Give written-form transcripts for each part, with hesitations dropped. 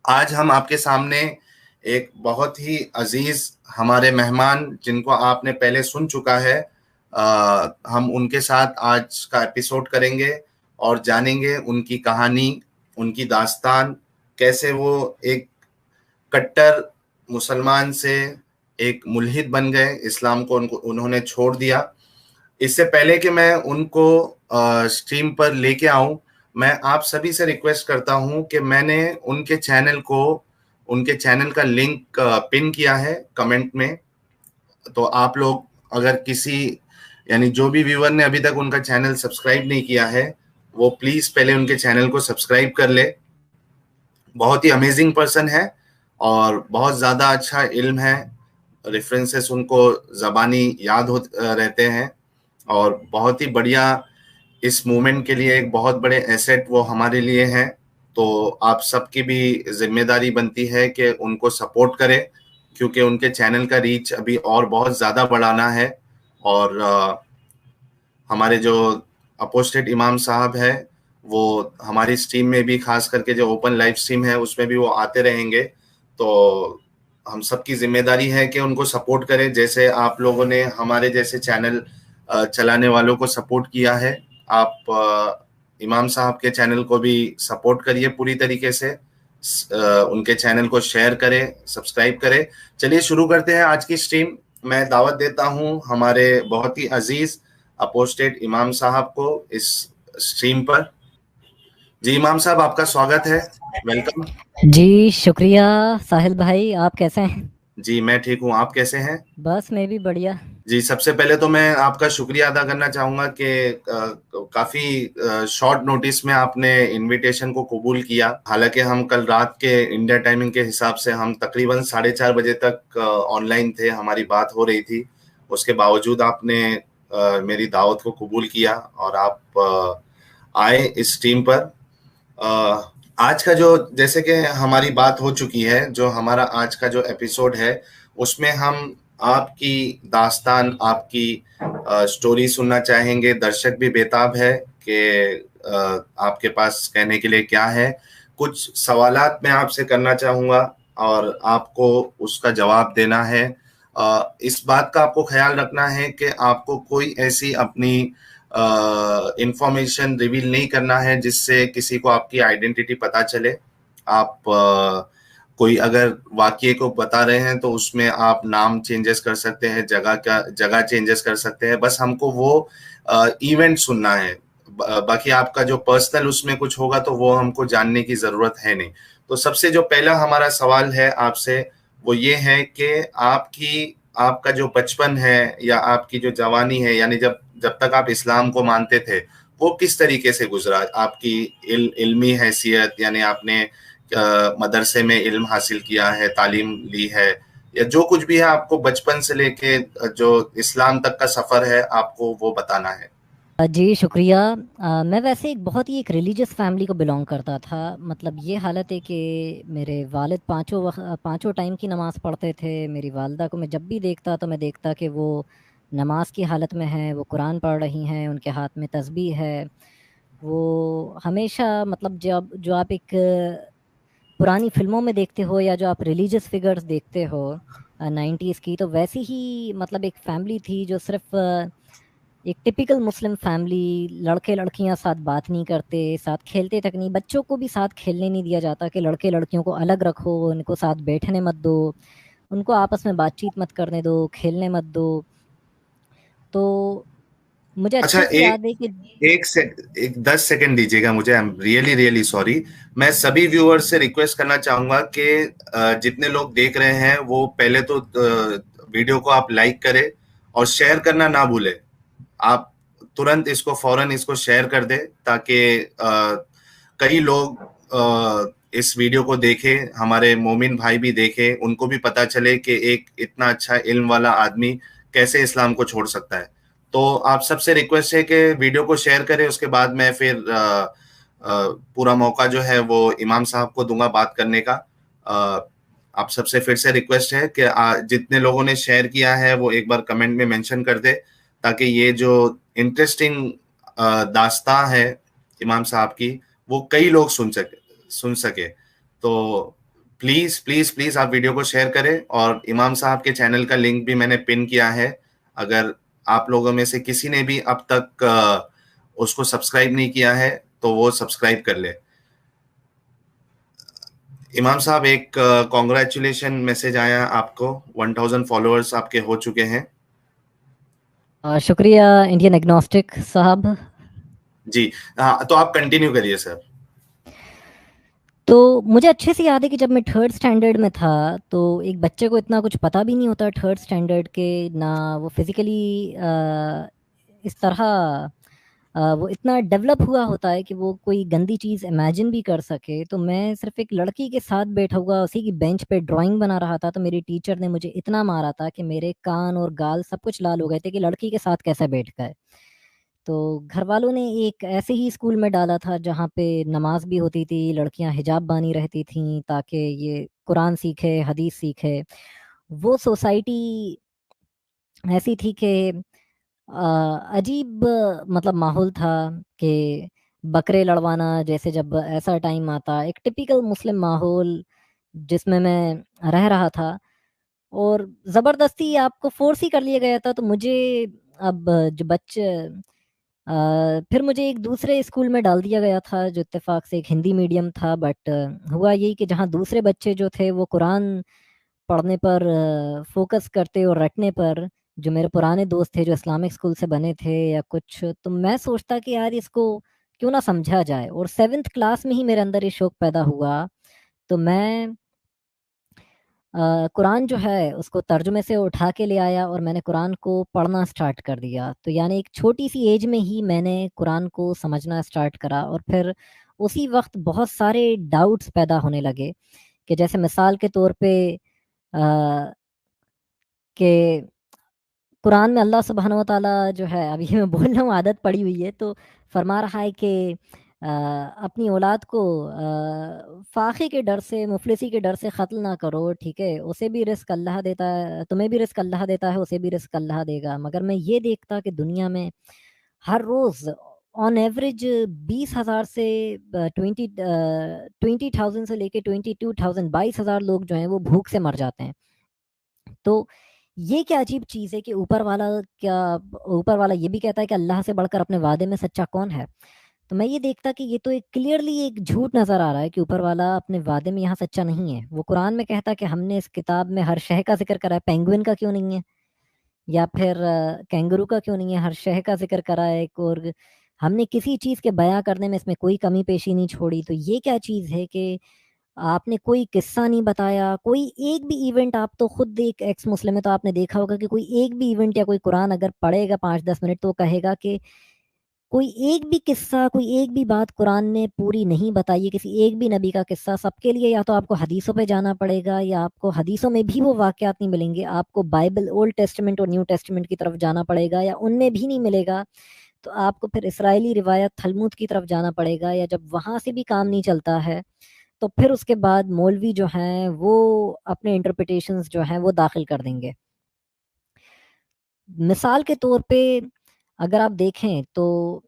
آج ہم آپ کے سامنے ایک بہت ہی عزیز ہمارے مہمان جن کو آپ نے پہلے سن چکا ہے، ہم ان کے ساتھ آج کا ایپیسوڈ کریں گے اور جانیں گے ان کی کہانی، ان کی داستان، کیسے وہ ایک کٹر مسلمان سے ایک ملحد بن گئے، اسلام کو انہوں نے چھوڑ دیا۔ اس سے پہلے کہ میں ان کو اسٹریم پر لے کے آؤں، میں آپ سبھی سے ریکویسٹ کرتا ہوں کہ میں نے ان کے چینل کا لنک پن کیا ہے کمنٹ میں، تو آپ لوگ اگر کسی یعنی جو بھی ویور نے ابھی تک ان کا چینل سبسکرائب نہیں کیا ہے وہ پلیز پہلے ان کے چینل کو سبسکرائب کر لے۔ بہت ہی امیزنگ پرسن ہے اور بہت زیادہ اچھا علم ہے، ریفرنسز ان کو زبانی یاد رہتے ہیں، اور بہت ہی بڑھیا اس موومنٹ کے لیے ایک بہت بڑے ایسیٹ وہ ہمارے لیے ہیں۔ تو آپ سب کی بھی ذمہ داری بنتی ہے کہ ان کو سپورٹ کرے، کیونکہ ان کے چینل کا ریچ ابھی اور بہت زیادہ بڑھانا ہے۔ اور ہمارے جو اپوسٹیٹ امام صاحب ہے وہ ہماری اسٹریم میں بھی، خاص کر کے جو اوپن لائیو اسٹریم ہے اس میں بھی وہ آتے رہیں گے۔ تو ہم سب کی ذمہ داری ہے کہ ان کو سپورٹ کریں، جیسے آپ لوگوں نے ہمارے جیسے چینل چلانے والوں کو سپورٹ کیا ہے۔ آپ امام صاحب کے چینل کو بھی سپورٹ کریے پوری طریقے سے، ان کے چینل کو شیئر کریں، سبسکرائب کریں۔ چلیے شروع کرتے ہیں آج کی اسٹریم۔ میں دعوت دیتا ہوں ہمارے بہت ہی عزیز اپوسٹیٹ امام صاحب کو اس اسٹریم پر۔ جی امام صاحب، آپ کا سواگت ہے، ویلکم۔ جی شکریہ ساحل بھائی، آپ کیسے ہیں؟ جی میں ٹھیک ہوں، آپ کیسے ہیں؟ بس میں بھی بڑھیا۔ جی سب سے پہلے تو میں آپ کا شکریہ ادا کرنا چاہوں گا کہ کافی شارٹ نوٹس میں آپ نے انویٹیشن کو قبول کیا۔ حالانکہ ہم کل رات کے انڈیا ٹائمنگ کے حساب سے ہم تقریباً 4:30 بجے تک آن لائن تھے، ہماری بات ہو رہی تھی، اس کے باوجود آپ نے میری دعوت کو قبول کیا اور آپ آئے اس ٹیم پر۔ آج کا جو جیسے کہ ہماری بات ہو چکی ہے، جو ہمارا آج کا جو ایپیسوڈ ہے اس میں ہم آپ کی داستان، آپ کی سٹوری سننا چاہیں گے۔ درشک بھی بےتاب ہے کہ آپ کے پاس کہنے کے لیے کیا ہے۔ کچھ سوالات میں آپ سے کرنا چاہوں گا اور آپ کو اس کا جواب دینا ہے۔ اس بات کا آپ کو خیال رکھنا ہے کہ آپ کو کوئی ایسی اپنی انفارمیشن ریویل نہیں کرنا ہے جس سے کسی کو آپ کی آئیڈینٹی پتہ چلے۔ آپ کوئی اگر واقعے کو بتا رہے ہیں تو اس میں آپ نام چینجز کر سکتے ہیں، جگہ چینجز کر سکتے ہیں، بس ہم کو وہ ایونٹ سننا ہے۔ باقی آپ کا جو پرسنل اس میں کچھ ہوگا تو وہ ہم کو جاننے کی ضرورت ہے نہیں۔ تو سب سے جو پہلا ہمارا سوال ہے آپ سے وہ یہ ہے کہ آپ کا جو بچپن ہے یا آپ کی جو جوانی ہے، یعنی جب تک آپ اسلام کو مانتے تھے وہ کس طریقے سے گزرا؟ آپ کی علمی حیثیت، یعنی آپ نے مدرسے میں علم حاصل کیا ہے، تعلیم لی ہے، یا جو کچھ بھی ہے آپ کو بچپن سے لے کے جو اسلام تک کا سفر ہے آپ کو وہ بتانا ہے۔ جی شکریہ۔ میں ویسے ایک بہت ہی ایک ریلیجیس فیملی کو بلونگ کرتا تھا۔ مطلب یہ حالت ہے کہ میرے والد پانچوں ٹائم کی نماز پڑھتے تھے۔ میری والدہ کو میں جب بھی دیکھتا تو میں دیکھتا کہ وہ نماز کی حالت میں ہیں، وہ قرآن پڑھ رہی ہیں، ان کے ہاتھ میں تسبیح ہے۔ وہ ہمیشہ مطلب جو آپ ایک پرانی فلموں میں دیکھتے ہو یا جو آپ ریلیجیس فگرز دیکھتے ہو 90s کی، تو ویسی ہی مطلب ایک فیملی تھی جو صرف ایک ٹپیکل مسلم فیملی، لڑکے لڑکیاں ساتھ بات نہیں کرتے، ساتھ کھیلتے تک نہیں، بچوں کو بھی ساتھ کھیلنے نہیں دیا جاتا کہ لڑکے لڑکیوں کو الگ رکھو، ان کو ساتھ بیٹھنے مت دو، ان کو آپس میں بات چیت مت کرنے دو، کھیلنے مت دو۔ تو مجھے اچھا اچھے سے یاد ہے کہ ایک 10 سیکنڈ دیجیے گا مجھے، ریئلی سوری۔ میں سبھی ویور سے ریکویسٹ کرنا چاہوں گا کہ جتنے لوگ دیکھ رہے ہیں وہ پہلے تو ویڈیو کو آپ لائک کریں اور شیئر کرنا نہ بھولیں۔ آپ ترنت فوراً اس کو شیئر کر دیں تاکہ کئی لوگ اس ویڈیو کو دیکھیں، ہمارے مومن بھائی بھی دیکھیں، ان کو بھی پتا چلے کہ ایک اتنا اچھا علم والا آدمی کیسے اسلام کو چھوڑ سکتا ہے۔ تو آپ سب سے ریکویسٹ ہے کہ ویڈیو کو شیئر کریں، اس کے بعد میں پھر پورا موقع جو ہے وہ امام صاحب کو دوں گا بات کرنے کا۔ آپ سب سے پھر سے ریکویسٹ ہے کہ جتنے لوگوں نے شیئر کیا ہے وہ ایک بار کمنٹ میں مینشن کر دے تاکہ یہ جو انٹرسٹنگ داستان ہے امام صاحب کی وہ کئی لوگ سن سکے۔ تو پلیز پلیز پلیز آپ ویڈیو کو شیئر کریں، اور امام صاحب کے چینل کا لنک بھی میں نے پن کیا ہے، اگر آپ لوگوں میں سے کسی نے بھی اب تک اس کو سبسکرائب نہیں کیا ہے تو وہ سبسکرائب کر لے۔ امام صاحب ایک کانگریچولیشن میسج آیا آپ کو، 1000 فالوورز آپ کے ہو چکے ہیں۔ شکریہ انڈین ایگنوسٹک صاحب۔ جی ہاں، تو آپ کنٹینیو کریے سر۔ تو مجھے اچھے سے یاد ہے کہ جب میں تھرڈ اسٹینڈرڈ میں تھا تو ایک بچے کو اتنا کچھ پتہ بھی نہیں ہوتا تھرڈ اسٹینڈرڈ کے، نہ وہ فزیکلی اس طرح وہ اتنا ڈیولپ ہوا ہوتا ہے کہ وہ کوئی گندی چیز امیجن بھی کر سکے۔ تو میں صرف ایک لڑکی کے ساتھ بیٹھا ہوا اسی کی بینچ پہ ڈرائنگ بنا رہا تھا، تو میری ٹیچر نے مجھے اتنا مارا تھا کہ میرے کان اور گال سب کچھ لال ہو گئے تھے کہ لڑکی کے ساتھ کیسے بیٹھ گئے۔ تو گھر والوں نے ایک ایسے ہی اسکول میں ڈالا تھا جہاں پہ نماز بھی ہوتی تھی، لڑکیاں حجاب بانی رہتی تھیں تاکہ یہ قرآن سیکھے، حدیث سیکھے۔ وہ سوسائٹی ایسی تھی کہ عجیب مطلب ماحول تھا کہ بکرے لڑوانا جیسے جب ایسا ٹائم آتا، ایک ٹپیکل مسلم ماحول جس میں رہ رہا تھا، اور زبردستی آپ کو فورس ہی کر لیا گیا تھا۔ تو مجھے اب جو پھر مجھے ایک دوسرے اسکول میں ڈال دیا گیا تھا جو اتفاق سے ایک ہندی میڈیم تھا، بٹ ہوا یہی کہ جہاں دوسرے بچے جو تھے وہ قرآن پڑھنے پر فوکس کرتے اور رٹنے پر، جو میرے پرانے دوست تھے جو اسلامک اسکول سے بنے تھے یا کچھ، تو میں سوچتا کہ یار اس کو کیوں نہ سمجھا جائے، اور 7th کلاس میں ہی میرے اندر یہ شوق پیدا ہوا۔ تو میں قرآن جو ہے اس کو ترجمے سے اٹھا کے لے آیا اور میں نے قرآن کو پڑھنا سٹارٹ کر دیا۔ تو یعنی ایک چھوٹی سی ایج میں ہی میں نے قرآن کو سمجھنا سٹارٹ کرا، اور پھر اسی وقت بہت سارے ڈاؤٹس پیدا ہونے لگے کہ جیسے مثال کے طور پہ کہ قرآن میں اللہ سبحانہ و تعالیٰ جو ہے، اب یہ میں بول رہا ہوں عادت پڑی ہوئی ہے، تو فرما رہا ہے کہ اپنی اولاد کو فاقے کے ڈر سے، مفلسی کے ڈر سے قتل نہ کرو، ٹھیک ہے، اسے بھی رزق اللہ دیتا ہے، تمہیں بھی رزق اللہ دیتا ہے، اسے بھی رزق اللہ دے گا۔ مگر میں یہ دیکھتا کہ دنیا میں ہر روز آن ایوریج 20,000 سے 20,000 سے لے کے 22,000 22,000 لوگ جو ہیں وہ بھوک سے مر جاتے ہیں۔ تو یہ کیا عجیب چیز ہے کہ اوپر والا یہ بھی کہتا ہے کہ اللہ سے بڑھ کر اپنے وعدے میں سچا کون ہے؟ تو میں یہ دیکھتا کہ یہ تو ایک کلیئرلی ایک جھوٹ نظر آ رہا ہے کہ اوپر والا اپنے وعدے میں یہاں سچا نہیں ہے۔ وہ قرآن میں کہتا کہ ہم نے اس کتاب میں ہر شے کا ذکر کرا ہے، پینگوئن کا کیوں نہیں ہے، یا پھر کینگرو کا کیوں نہیں ہے، ہر شے کا ذکر کرا ہے، اور ہم نے کسی چیز کے بیاں کرنے میں اس میں کوئی کمی پیشی نہیں چھوڑی۔ تو یہ کیا چیز ہے کہ آپ نے کوئی قصہ نہیں بتایا، کوئی ایک بھی ایونٹ، آپ تو خود ایک ایکس مسلم ہے تو آپ نے دیکھا ہوگا کہ کوئی ایک بھی ایونٹ یا کوئی قرآن اگر پڑھے گا 5-10 منٹ تو کہے گا کہ کوئی ایک بھی قصہ، کوئی ایک بھی بات قرآن نے پوری نہیں بتائی ہے، کسی ایک بھی نبی کا قصہ۔ سب کے لیے یا تو آپ کو حدیثوں پہ جانا پڑے گا، یا آپ کو حدیثوں میں بھی وہ واقعات نہیں ملیں گے، آپ کو بائبل اولڈ ٹیسٹمنٹ اور نیو ٹیسٹمنٹ کی طرف جانا پڑے گا، یا ان میں بھی نہیں ملے گا تو آپ کو پھر اسرائیلی روایت تھلمود کی طرف جانا پڑے گا، یا جب وہاں سے بھی کام نہیں چلتا ہے تو پھر اس کے بعد مولوی جو ہیں وہ اپنے انٹرپریٹیشنز جو ہیں وہ داخل کر دیں گے۔ مثال کے طور پہ اگر آپ دیکھیں تو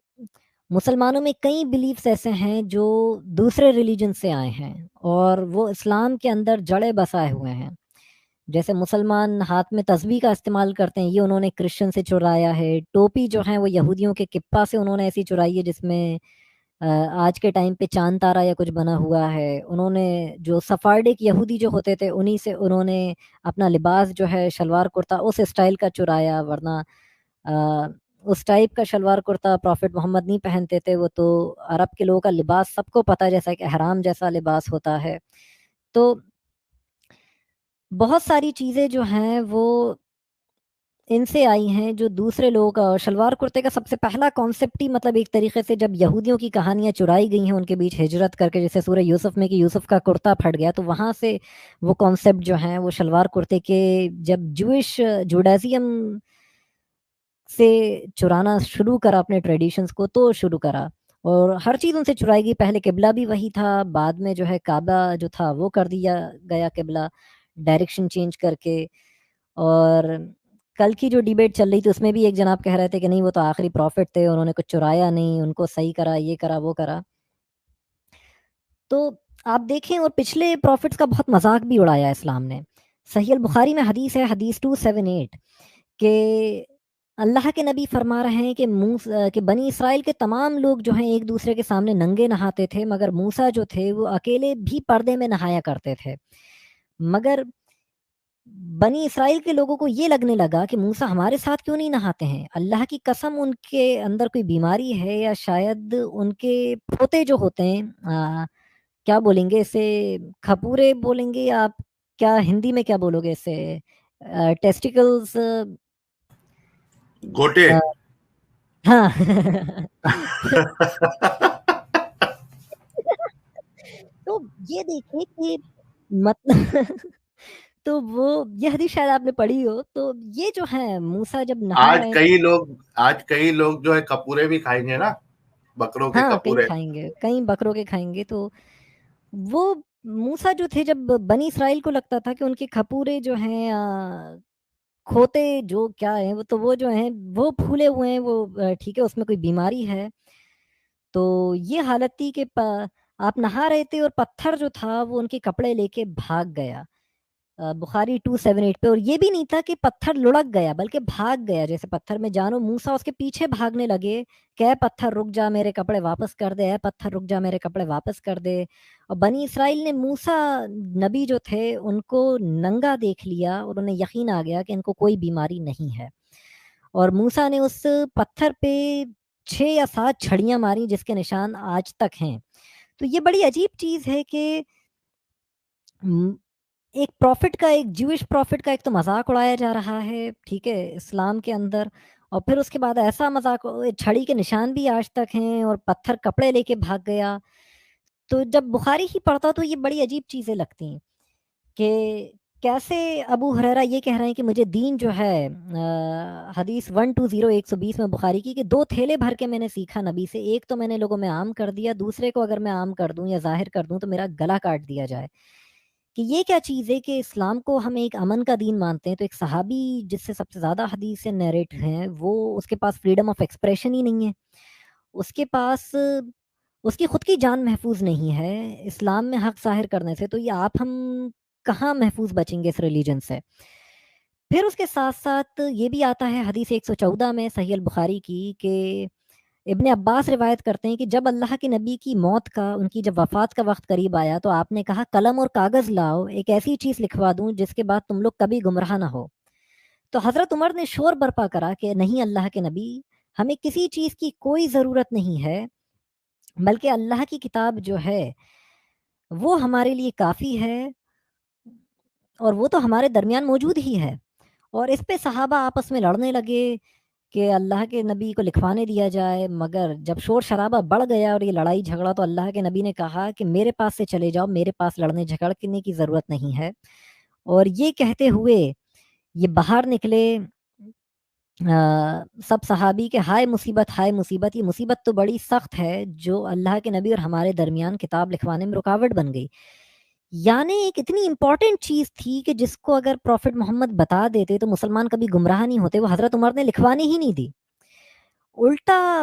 مسلمانوں میں کئی بلیفز ایسے ہیں جو دوسرے ریلیجن سے آئے ہیں اور وہ اسلام کے اندر جڑے بسائے ہوئے ہیں۔ جیسے مسلمان ہاتھ میں تسبیح کا استعمال کرتے ہیں، یہ انہوں نے کرسچن سے چرایا ہے۔ ٹوپی جو ہیں وہ یہودیوں کے کپا سے انہوں نے ایسی چرائی ہے جس میں آج کے ٹائم پہ چاند تارا یا کچھ بنا ہوا ہے۔ انہوں نے جو سفارڈک یہودی جو ہوتے تھے انہی سے انہوں نے اپنا لباس جو ہے شلوار کرتا اس اسٹائل کا چرایا، ورنہ اس ٹائپ کا شلوار کرتا پروفٹ محمد نہیں پہنتے تھے، وہ تو عرب کے لوگوں کا لباس سب کو پتہ، جیسا کہ احرام جیسا لباس ہوتا ہے۔ تو بہت ساری چیزیں جو ہیں وہ ان سے آئی ہیں جو دوسرے لوگوں کا، اور شلوار کرتے کا سب سے پہلا کانسیپٹ ہی مطلب ایک طریقے سے جب یہودیوں کی کہانیاں چرائی گئی ہیں ان کے بیچ ہجرت کر کے، جیسے سورہ یوسف میں کہ یوسف کا کرتا پھٹ گیا، تو وہاں سے وہ کانسیپٹ جو ہیں وہ شلوار کرتے کے جب جوڈائزم سے چرانا شروع کرا اپنے ٹریڈیشنز کو تو شروع کرا، اور ہر چیز ان سے چرائی گئی۔ پہلے قبلہ بھی وہی تھا، بعد میں جو ہے کعبہ جو تھا وہ کر دیا گیا قبلہ، ڈائریکشن چینج کر کے۔ اور کل کی جو ڈیبیٹ چل رہی تھی اس میں بھی ایک جناب کہہ رہے تھے کہ نہیں وہ تو آخری پروفٹ تھے، انہوں نے کچھ چرایا نہیں، ان کو صحیح کرا، یہ کرا وہ کرا۔ تو آپ دیکھیں اور پچھلے پروفٹس کا بہت مذاق بھی اڑایا اسلام نے. صحیح البخاری میں حدیث ہے، حدیث 278، کہ اللہ کے نبی فرما رہے ہیں کہ بنی اسرائیل کے تمام لوگ جو ہیں ایک دوسرے کے سامنے ننگے نہاتے تھے، مگر موسیٰ جو تھے وہ اکیلے بھی پردے میں نہایا کرتے تھے. مگر بنی اسرائیل کے لوگوں کو یہ لگنے لگا کہ موسیٰ ہمارے ساتھ کیوں نہیں نہاتے ہیں. اللہ کی قسم ان کے اندر کوئی بیماری ہے، یا شاید ان کے پوتے جو ہوتے ہیں کیا بولیں گے اسے، کھپورے بولیں گے، یا آپ کیا ہندی میں کیا بولو گے اسے، ٹیسٹیکلز، گوٹے. ہاں. تو یہ دیکھیں کہ مطلب تو وہ یہ حدیث شاید آپ نے پڑھی ہو. تو یہ جو ہے موسیٰ جب نہا رہے ہیں، آج کئی لوگ جو ہے کپورے بھی کھائیں گے نا، بکروں کے ہاں کئی کپورے. کھائیں گے، کئی بکروں کے کھائیں گے. تو وہ موسیٰ جو تھے، جب بنی اسرائیل کو لگتا تھا کہ ان کے کھپورے جو ہیں کھوتے جو کیا ہیں، وہ تو وہ جو ہیں وہ پھولے ہوئے ہیں، وہ ٹھیک ہے، اس میں کوئی بیماری ہے. تو یہ حالت تھی کہ آپ نہا رہے تھے اور پتھر جو تھا وہ ان کے کپڑے لے کے بھاگ گیا. بخاری 278 پہ. اور یہ بھی نہیں تھا کہ پتھر لڑک گیا، بلکہ بھاگ گیا جیسے پتھر میں جانو. موسیٰ اس کے پیچھے بھاگنے لگے کہ اے پتھر رک جا، میرے کپڑے واپس کر دے، اے پتھر رک جا، میرے کپڑے واپس کر دے. اور بنی اسرائیل نے موسیٰ نبی جو تھے ان کو ننگا دیکھ لیا اور انہیں یقین آ گیا کہ ان کو کوئی بیماری نہیں ہے. اور موسیٰ نے اس پتھر پہ 6 یا 7 چھڑیاں ماری، جس کے نشان آج تک ہیں. تو یہ بڑی عجیب چیز ہے کہ ایک پروفٹ کا، ایک جوش پروفٹ کا ایک تو مذاق اڑایا جا رہا ہے، ٹھیک ہے، اسلام کے اندر. اور پھر اس کے بعد ایسا مذاق، چھڑی کے نشان بھی آج تک ہیں، اور پتھر کپڑے لے کے بھاگ گیا. تو جب بخاری ہی پڑھتا تو یہ بڑی عجیب چیزیں لگتی ہیں کہ کیسے ابو ہریرہ یہ کہہ رہے ہیں کہ مجھے دین جو ہے، حدیث 120 میں بخاری کی، کہ 2 تھیلے بھر کے میں نے سیکھا نبی سے. ایک تو میں نے لوگوں میں عام کر دیا، دوسرے کو اگر میں عام کر دوں یا ظاہر کر دوں تو میرا گلا کاٹ دیا جائے. کہ یہ کیا چیز ہے کہ اسلام کو ہم ایک امن کا دین مانتے ہیں، تو ایک صحابی جس سے سب سے زیادہ حدیث نیریٹ ہیں، وہ اس کے پاس فریڈم آف ایکسپریشن ہی نہیں ہے، اس کے پاس اس کی خود کی جان محفوظ نہیں ہے اسلام میں حق ظاہر کرنے سے. تو یہ ہم کہاں محفوظ بچیں گے اس ریلیجن سے؟ پھر اس کے ساتھ ساتھ یہ بھی آتا ہے حدیث 114 میں صحیح البخاری کی، کہ ابن عباس روایت کرتے ہیں کہ جب اللہ کے نبی کی موت کا، ان کی جب وفات کا وقت قریب آیا تو آپ نے کہا قلم اور کاغذ لاؤ، ایک ایسی چیز لکھوا دوں جس کے بعد تم لوگ کبھی گمراہ نہ ہو. تو حضرت عمر نے شور برپا کرا کہ نہیں اللہ کے نبی، ہمیں کسی چیز کی کوئی ضرورت نہیں ہے، بلکہ اللہ کی کتاب جو ہے وہ ہمارے لیے کافی ہے، اور وہ تو ہمارے درمیان موجود ہی ہے. اور اس پہ صحابہ آپس میں لڑنے لگے کہ اللہ کے نبی کو لکھوانے دیا جائے. مگر جب شور شرابہ بڑھ گیا اور یہ لڑائی جھگڑا، تو اللہ کے نبی نے کہا کہ میرے پاس سے چلے جاؤ، میرے پاس لڑنے جھگڑنے کی ضرورت نہیں ہے. اور یہ کہتے ہوئے یہ باہر نکلے سب صحابی کے ہائے مصیبت، ہائے مصیبت، یہ مصیبت تو بڑی سخت ہے جو اللہ کے نبی اور ہمارے درمیان کتاب لکھوانے میں رکاوٹ بن گئی. یعنی ایک اتنی امپورٹنٹ چیز تھی کہ جس کو اگر پروفٹ محمد بتا دیتے تو مسلمان کبھی گمراہ نہیں ہوتے، وہ حضرت عمر نے لکھوانی ہی نہیں دی. الٹا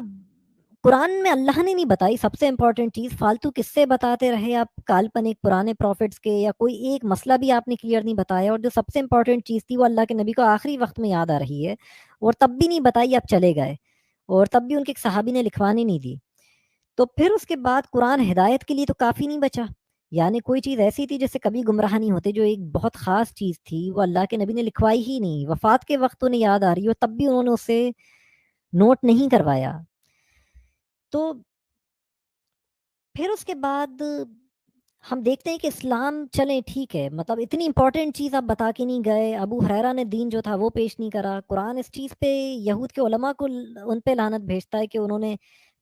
قرآن میں اللہ نے نہیں بتائی سب سے امپورٹنٹ چیز، فالتو قصے بتاتے رہے آپ کالپنک پرانے پروفٹس کے، یا کوئی ایک مسئلہ بھی آپ نے کلیئر نہیں بتایا. اور جو سب سے امپورٹنٹ چیز تھی وہ اللہ کے نبی کو آخری وقت میں یاد آ رہی ہے، اور تب بھی نہیں بتائی، آپ چلے گئے، اور تب بھی ان کے صحابی نے لکھوانی نہیں دی. تو پھر اس کے بعد قرآن ہدایت کے لیے تو کافی نہیں بچا. یعنی کوئی چیز ایسی تھی جس سے کبھی گمراہ نہیں ہوتے، جو ایک بہت خاص چیز تھی، وہ اللہ کے نبی نے لکھوائی ہی نہیں. وفات کے وقت انہیں یاد آ رہی ہو تب بھی انہوں نے اسے نوٹ نہیں کروایا. تو پھر اس کے بعد ہم دیکھتے ہیں کہ اسلام چلیں ٹھیک ہے، مطلب اتنی امپورٹنٹ چیز آپ بتا کے نہیں گئے، ابو ہریرہ نے دین جو تھا وہ پیش نہیں کرا. قرآن اس چیز پہ یہود کے علماء کو ان پہ لعنت بھیجتا ہے کہ انہوں نے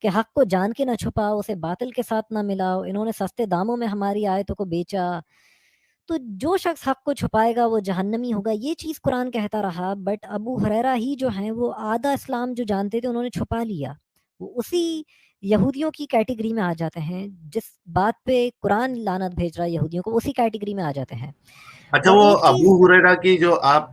کہ حق کو جان کے نہ چھپاؤ، اسے باطل کے ساتھ نہ ملاؤ، انہوں نے سستے داموں میں ہماری آیتوں کو بیچا. تو جو شخص حق کو چھپائے گا وہ جہنمی ہوگا، یہ چیز قرآن کہتا رہا. بٹ ابو ہریرہ ہی جو ہیں وہ آدھا اسلام جو جانتے تھے انہوں نے چھپا لیا، وہ اسی یہودیوں کی کیٹیگری میں آ جاتے ہیں. جس بات پہ قرآن لعنت بھیج رہا ہے یہودیوں کو، اسی کیٹیگری میں آ جاتے ہیں. اچھا، اور وہ ایک ابو چیز ہریرہ کی جو آپ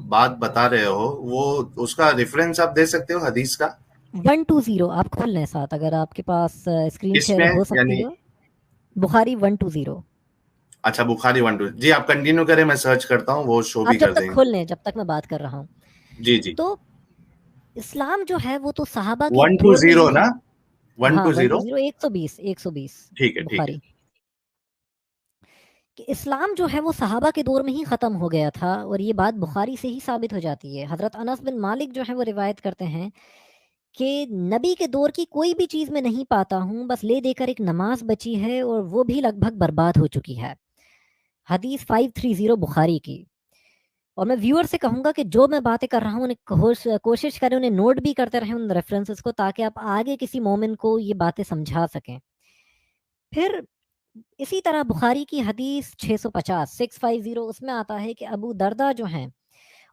بات بتا رہے ہو، وہ اس کا ریفرنس آپ دے سکتے ہو حدیث کا؟ 120 آپ کھول لیں ساتھ، اگر آپ کے پاس اسکرین کس شیئر میں، ہو سکتی یعنی ہو. بخاری 120. اچھا بخاری 1 جی آپ کنٹینیو کریں, میں سرچ کرتا ہوں, وہ شو آپ بھی جب کر تک دیں گے. کھول لیں جب تک میں بات کر رہا ہوں. جی جی تو اسلام جو ہے وہ تو صحابہ کے 120 دور میں ہی نا, ہاں 120. 120 120 ٹھیک ہے ٹھیک ہے. بخاری کہ اسلام جو ہے وہ صحابہ کے دور میں ہی ختم ہو گیا تھا, اور یہ بات بخاری سے ہی ثابت ہو جاتی ہے. حضرت انس بن مالک جو ہے وہ روایت کرتے ہیں کہ نبی کے دور کی کوئی بھی چیز میں نہیں پاتا ہوں, بس لے دے کر ایک نماز بچی ہے اور وہ بھی لگ بھگ برباد ہو چکی ہے. حدیث 530 بخاری کی. اور میں ویور سے کہوں گا کہ جو میں باتیں کر رہا ہوں انہیں کوشش کریں انہیں نوٹ بھی کرتے رہیں ان ریفرنسز کو, تاکہ آپ آگے کسی مومن کو یہ باتیں سمجھا سکیں. پھر اسی طرح بخاری کی حدیث 650 اس میں آتا ہے کہ ابو دردہ جو ہیں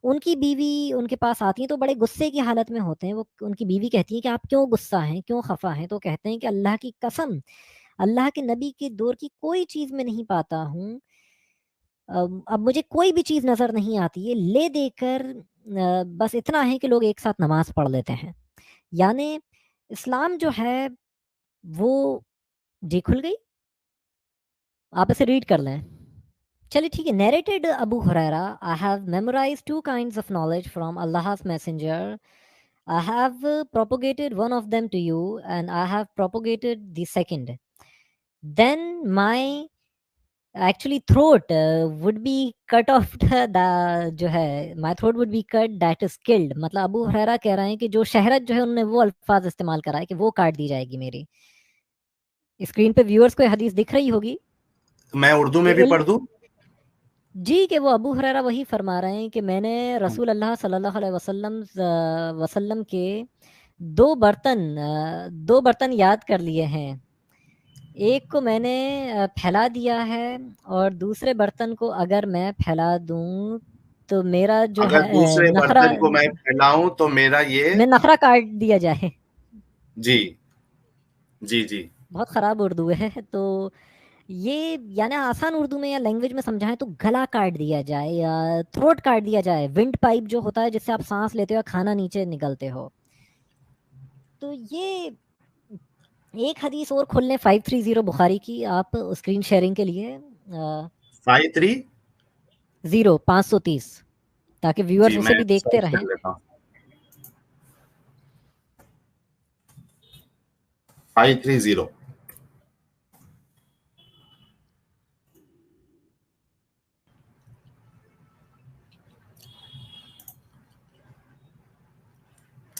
ان کی بیوی ان کے پاس آتی ہیں تو بڑے غصے کی حالت میں ہوتے ہیں. وہ ان کی بیوی کہتی ہے کہ آپ کیوں غصہ ہیں, کیوں خفا ہیں؟ تو کہتے ہیں کہ اللہ کی قسم, اللہ کے نبی کے دور کی کوئی چیز میں نہیں پاتا ہوں, اب مجھے کوئی بھی چیز نظر نہیں آتی ہے, لے دے کر بس اتنا ہے کہ لوگ ایک ساتھ نماز پڑھ لیتے ہیں. یعنی اسلام جو ہے وہ جی کھل گئی, آپ اسے ریڈ کر لیں. چلیے ٹھیک ہے. Narrated Abu Hurairah, I have memorized 2 kinds of knowledge from Allah's messenger. I have propagated one of them to you and I have propagated the second. Then my actually throat would be cut off the جو ہے my throat would be cut that is killed. مطلب ابو ہریرہ کہہ رہے ہیں کہ جو شہرت جو ہے انہوں نے وہ الفاظ استعمال کرا ہے کہ وہ کاٹ دی جائے گی میری. اسکرین پہ ویورز کو یہ حدیث دکھ رہی ہوگی میں اردو میں کہ بھی پڑھ دوں؟ جی, کہ وہ ابو ہریرہ وہی فرما رہے ہیں کہ میں نے رسول اللہ صلی اللہ علیہ وسلم کے 2 برتن یاد کر لیے ہیں. ایک کو میں نے پھیلا دیا ہے اور دوسرے برتن کو اگر میں پھیلا دوں تو میرا جو اگر ہے دوسرے نخرہ برتن کو میں پھیلاؤں تو میرا یہ میں نخرہ کاٹ دیا جائے. جی جی جی بہت خراب اردو ہے. تو یہ یعنی آسان اردو میں یا لینگویج میں سمجھائیں تو گلا کاٹ دیا جائے یا تھروٹ کاٹ دیا جائے, ونڈ پائپ جو ہوتا ہے جس سے آپ سانس لیتے ہو یا کھانا نیچے نکلتے ہو. تو یہ ایک حدیث اور کھول لیں 530 بخاری کی آپ اسکرین شیئرنگ کے لیے. 53 530 تاکہ ویورز جی اسے میں بھی دیکھتے سرچ رہیں. کر لیتا ہوں. 530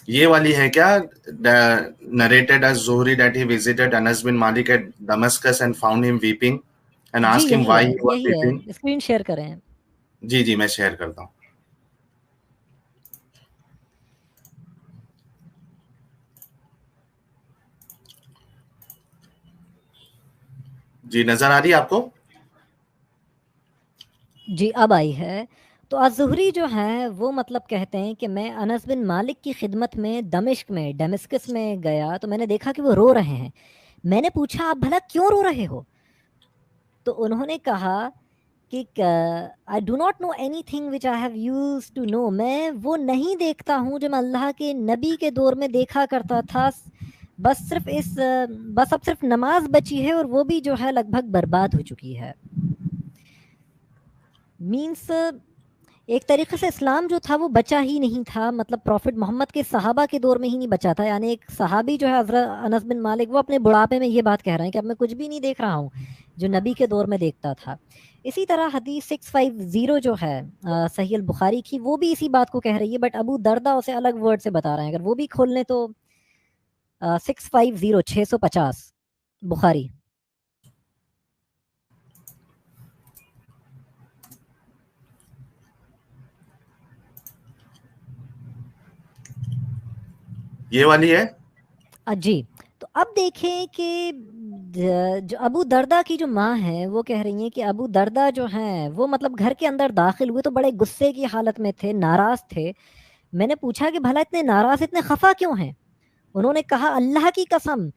یہ والی ہے کیا؟ narrated as Zuhri that he visited Anas bin Malik at Damascus and found him weeping and G asked him why he was یہی ہے, weeping. اسکرین شیئر کریں. جی جی میں شیئر کرتا ہوں. جی نظر آ رہی ہے آپ کو؟ جی اب آئی ہے. تو الزہری جو ہیں وہ مطلب کہتے ہیں کہ میں انس بن مالک کی خدمت میں دمشق میں ڈیمسکس میں گیا تو میں نے دیکھا کہ وہ رو رہے ہیں. میں نے پوچھا آپ بھلا کیوں رو رہے ہو؟ تو انہوں نے کہا کہ I do not know anything which I have used to know. میں وہ نہیں دیکھتا ہوں جو میں اللہ کے نبی کے دور میں دیکھا کرتا تھا, بس اب صرف نماز بچی ہے اور وہ بھی جو ہے لگ بھگ برباد ہو چکی ہے. مینس ایک طریقے سے اسلام جو تھا وہ بچا ہی نہیں تھا, مطلب پروفٹ محمد کے صحابہ کے دور میں ہی نہیں بچا تھا. یعنی ایک صحابی جو ہے حضرت انس بن مالک وہ اپنے بڑھاپے میں یہ بات کہہ رہے ہیں کہ اب میں کچھ بھی نہیں دیکھ رہا ہوں جو نبی کے دور میں دیکھتا تھا. اسی طرح حدیث 650 جو ہے صحیح البخاری کی, وہ بھی اسی بات کو کہہ رہی ہے, بٹ ابو دردہ اسے الگ ورڈ سے بتا رہے ہیں. اگر وہ بھی کھول لیں تو 650 بخاری. یہ والی ہے جی. تو اب دیکھیں کہ جو ابو دردہ کی جو ماں ہے وہ کہہ رہی ہیں کہ ابو دردہ جو ہیں وہ مطلب گھر کے اندر داخل ہوئے تو بڑے غصے کی حالت میں تھے, ناراض تھے. میں نے پوچھا کہ بھلا اتنے ناراض اتنے خفا کیوں ہیں؟ انہوں نے کہا اللہ کی قسم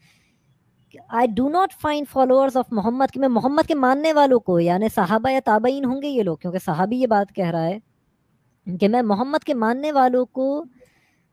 I do not find followers of محمد, کہ میں محمد کے ماننے والوں کو, یعنی صحابہ یا تابعین ہوں گے یہ لوگ, کیونکہ صحابی یہ بات کہہ رہا ہے کہ میں محمد کے ماننے والوں کو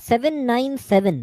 797,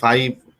5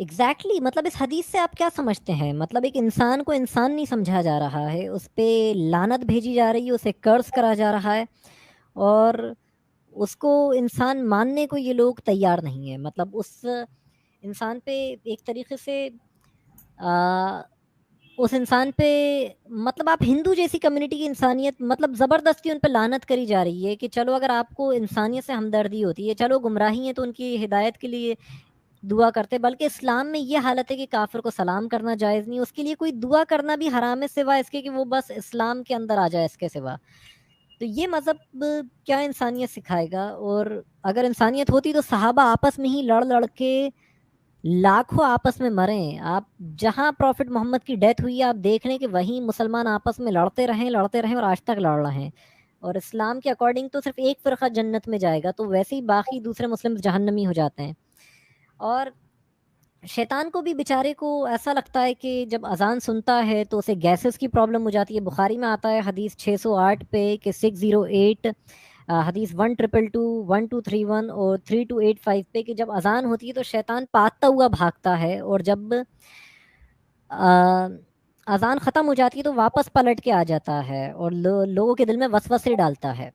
ایگزیکٹلی مطلب اس حدیث سے آپ کیا سمجھتے ہیں؟ مطلب ایک انسان کو انسان نہیں سمجھا جا رہا ہے، اس پہ لعنت بھیجی جا رہی ہے، اسے کرس کرا جا رہا ہے، اور اس کو انسان ماننے کو یہ لوگ تیار نہیں ہے. مطلب اس انسان پہ ایک طریقے سے اس انسان پہ مطلب آپ ہندو جیسی کمیونٹی کی انسانیت مطلب زبردستی ان پہ لعنت کری جا رہی ہے کہ چلو اگر آپ کو انسانیت سے ہمدردی ہوتی ہے، چلو گمراہی ہے تو ان کی ہدایت کے لیے دعا کرتے. بلکہ اسلام میں یہ حالت ہے کہ کافر کو سلام کرنا جائز نہیں، اس کے لیے کوئی دعا کرنا بھی حرام ہے سوائے اس کے کہ وہ بس اسلام کے اندر آ جائے اس کے سوا. تو یہ مذہب کیا انسانیت سکھائے گا؟ اور اگر انسانیت ہوتی تو صحابہ آپس میں ہی لڑ لڑ کے لاکھوں آپس میں مریں. آپ جہاں پروفٹ محمد کی ڈیتھ ہوئی آپ دیکھ لیں کہ وہیں مسلمان آپس میں لڑتے رہیں اور آج تک لڑ رہے ہیں. اور اسلام کے اکارڈنگ تو صرف ایک فرقہ جنت میں جائے گا، تو ویسے ہی باقی دوسرے مسلم جہنمی ہو جاتے ہیں. اور شیطان کو بھی بیچارے کو ایسا لگتا ہے کہ جب اذان سنتا ہے تو اسے گیسز کی پرابلم ہو جاتی ہے. بخاری میں آتا ہے حدیث 608 پہ کہ 608 حدیث 1222 1231 اور 3285 پہ کہ جب اذان ہوتی ہے تو شیطان پاتتا ہوا بھاگتا ہے، اور جب اذان ختم ہو جاتی ہے تو واپس پلٹ کے آ جاتا ہے اور لوگوں کے دل میں وسوسے ڈالتا ہے.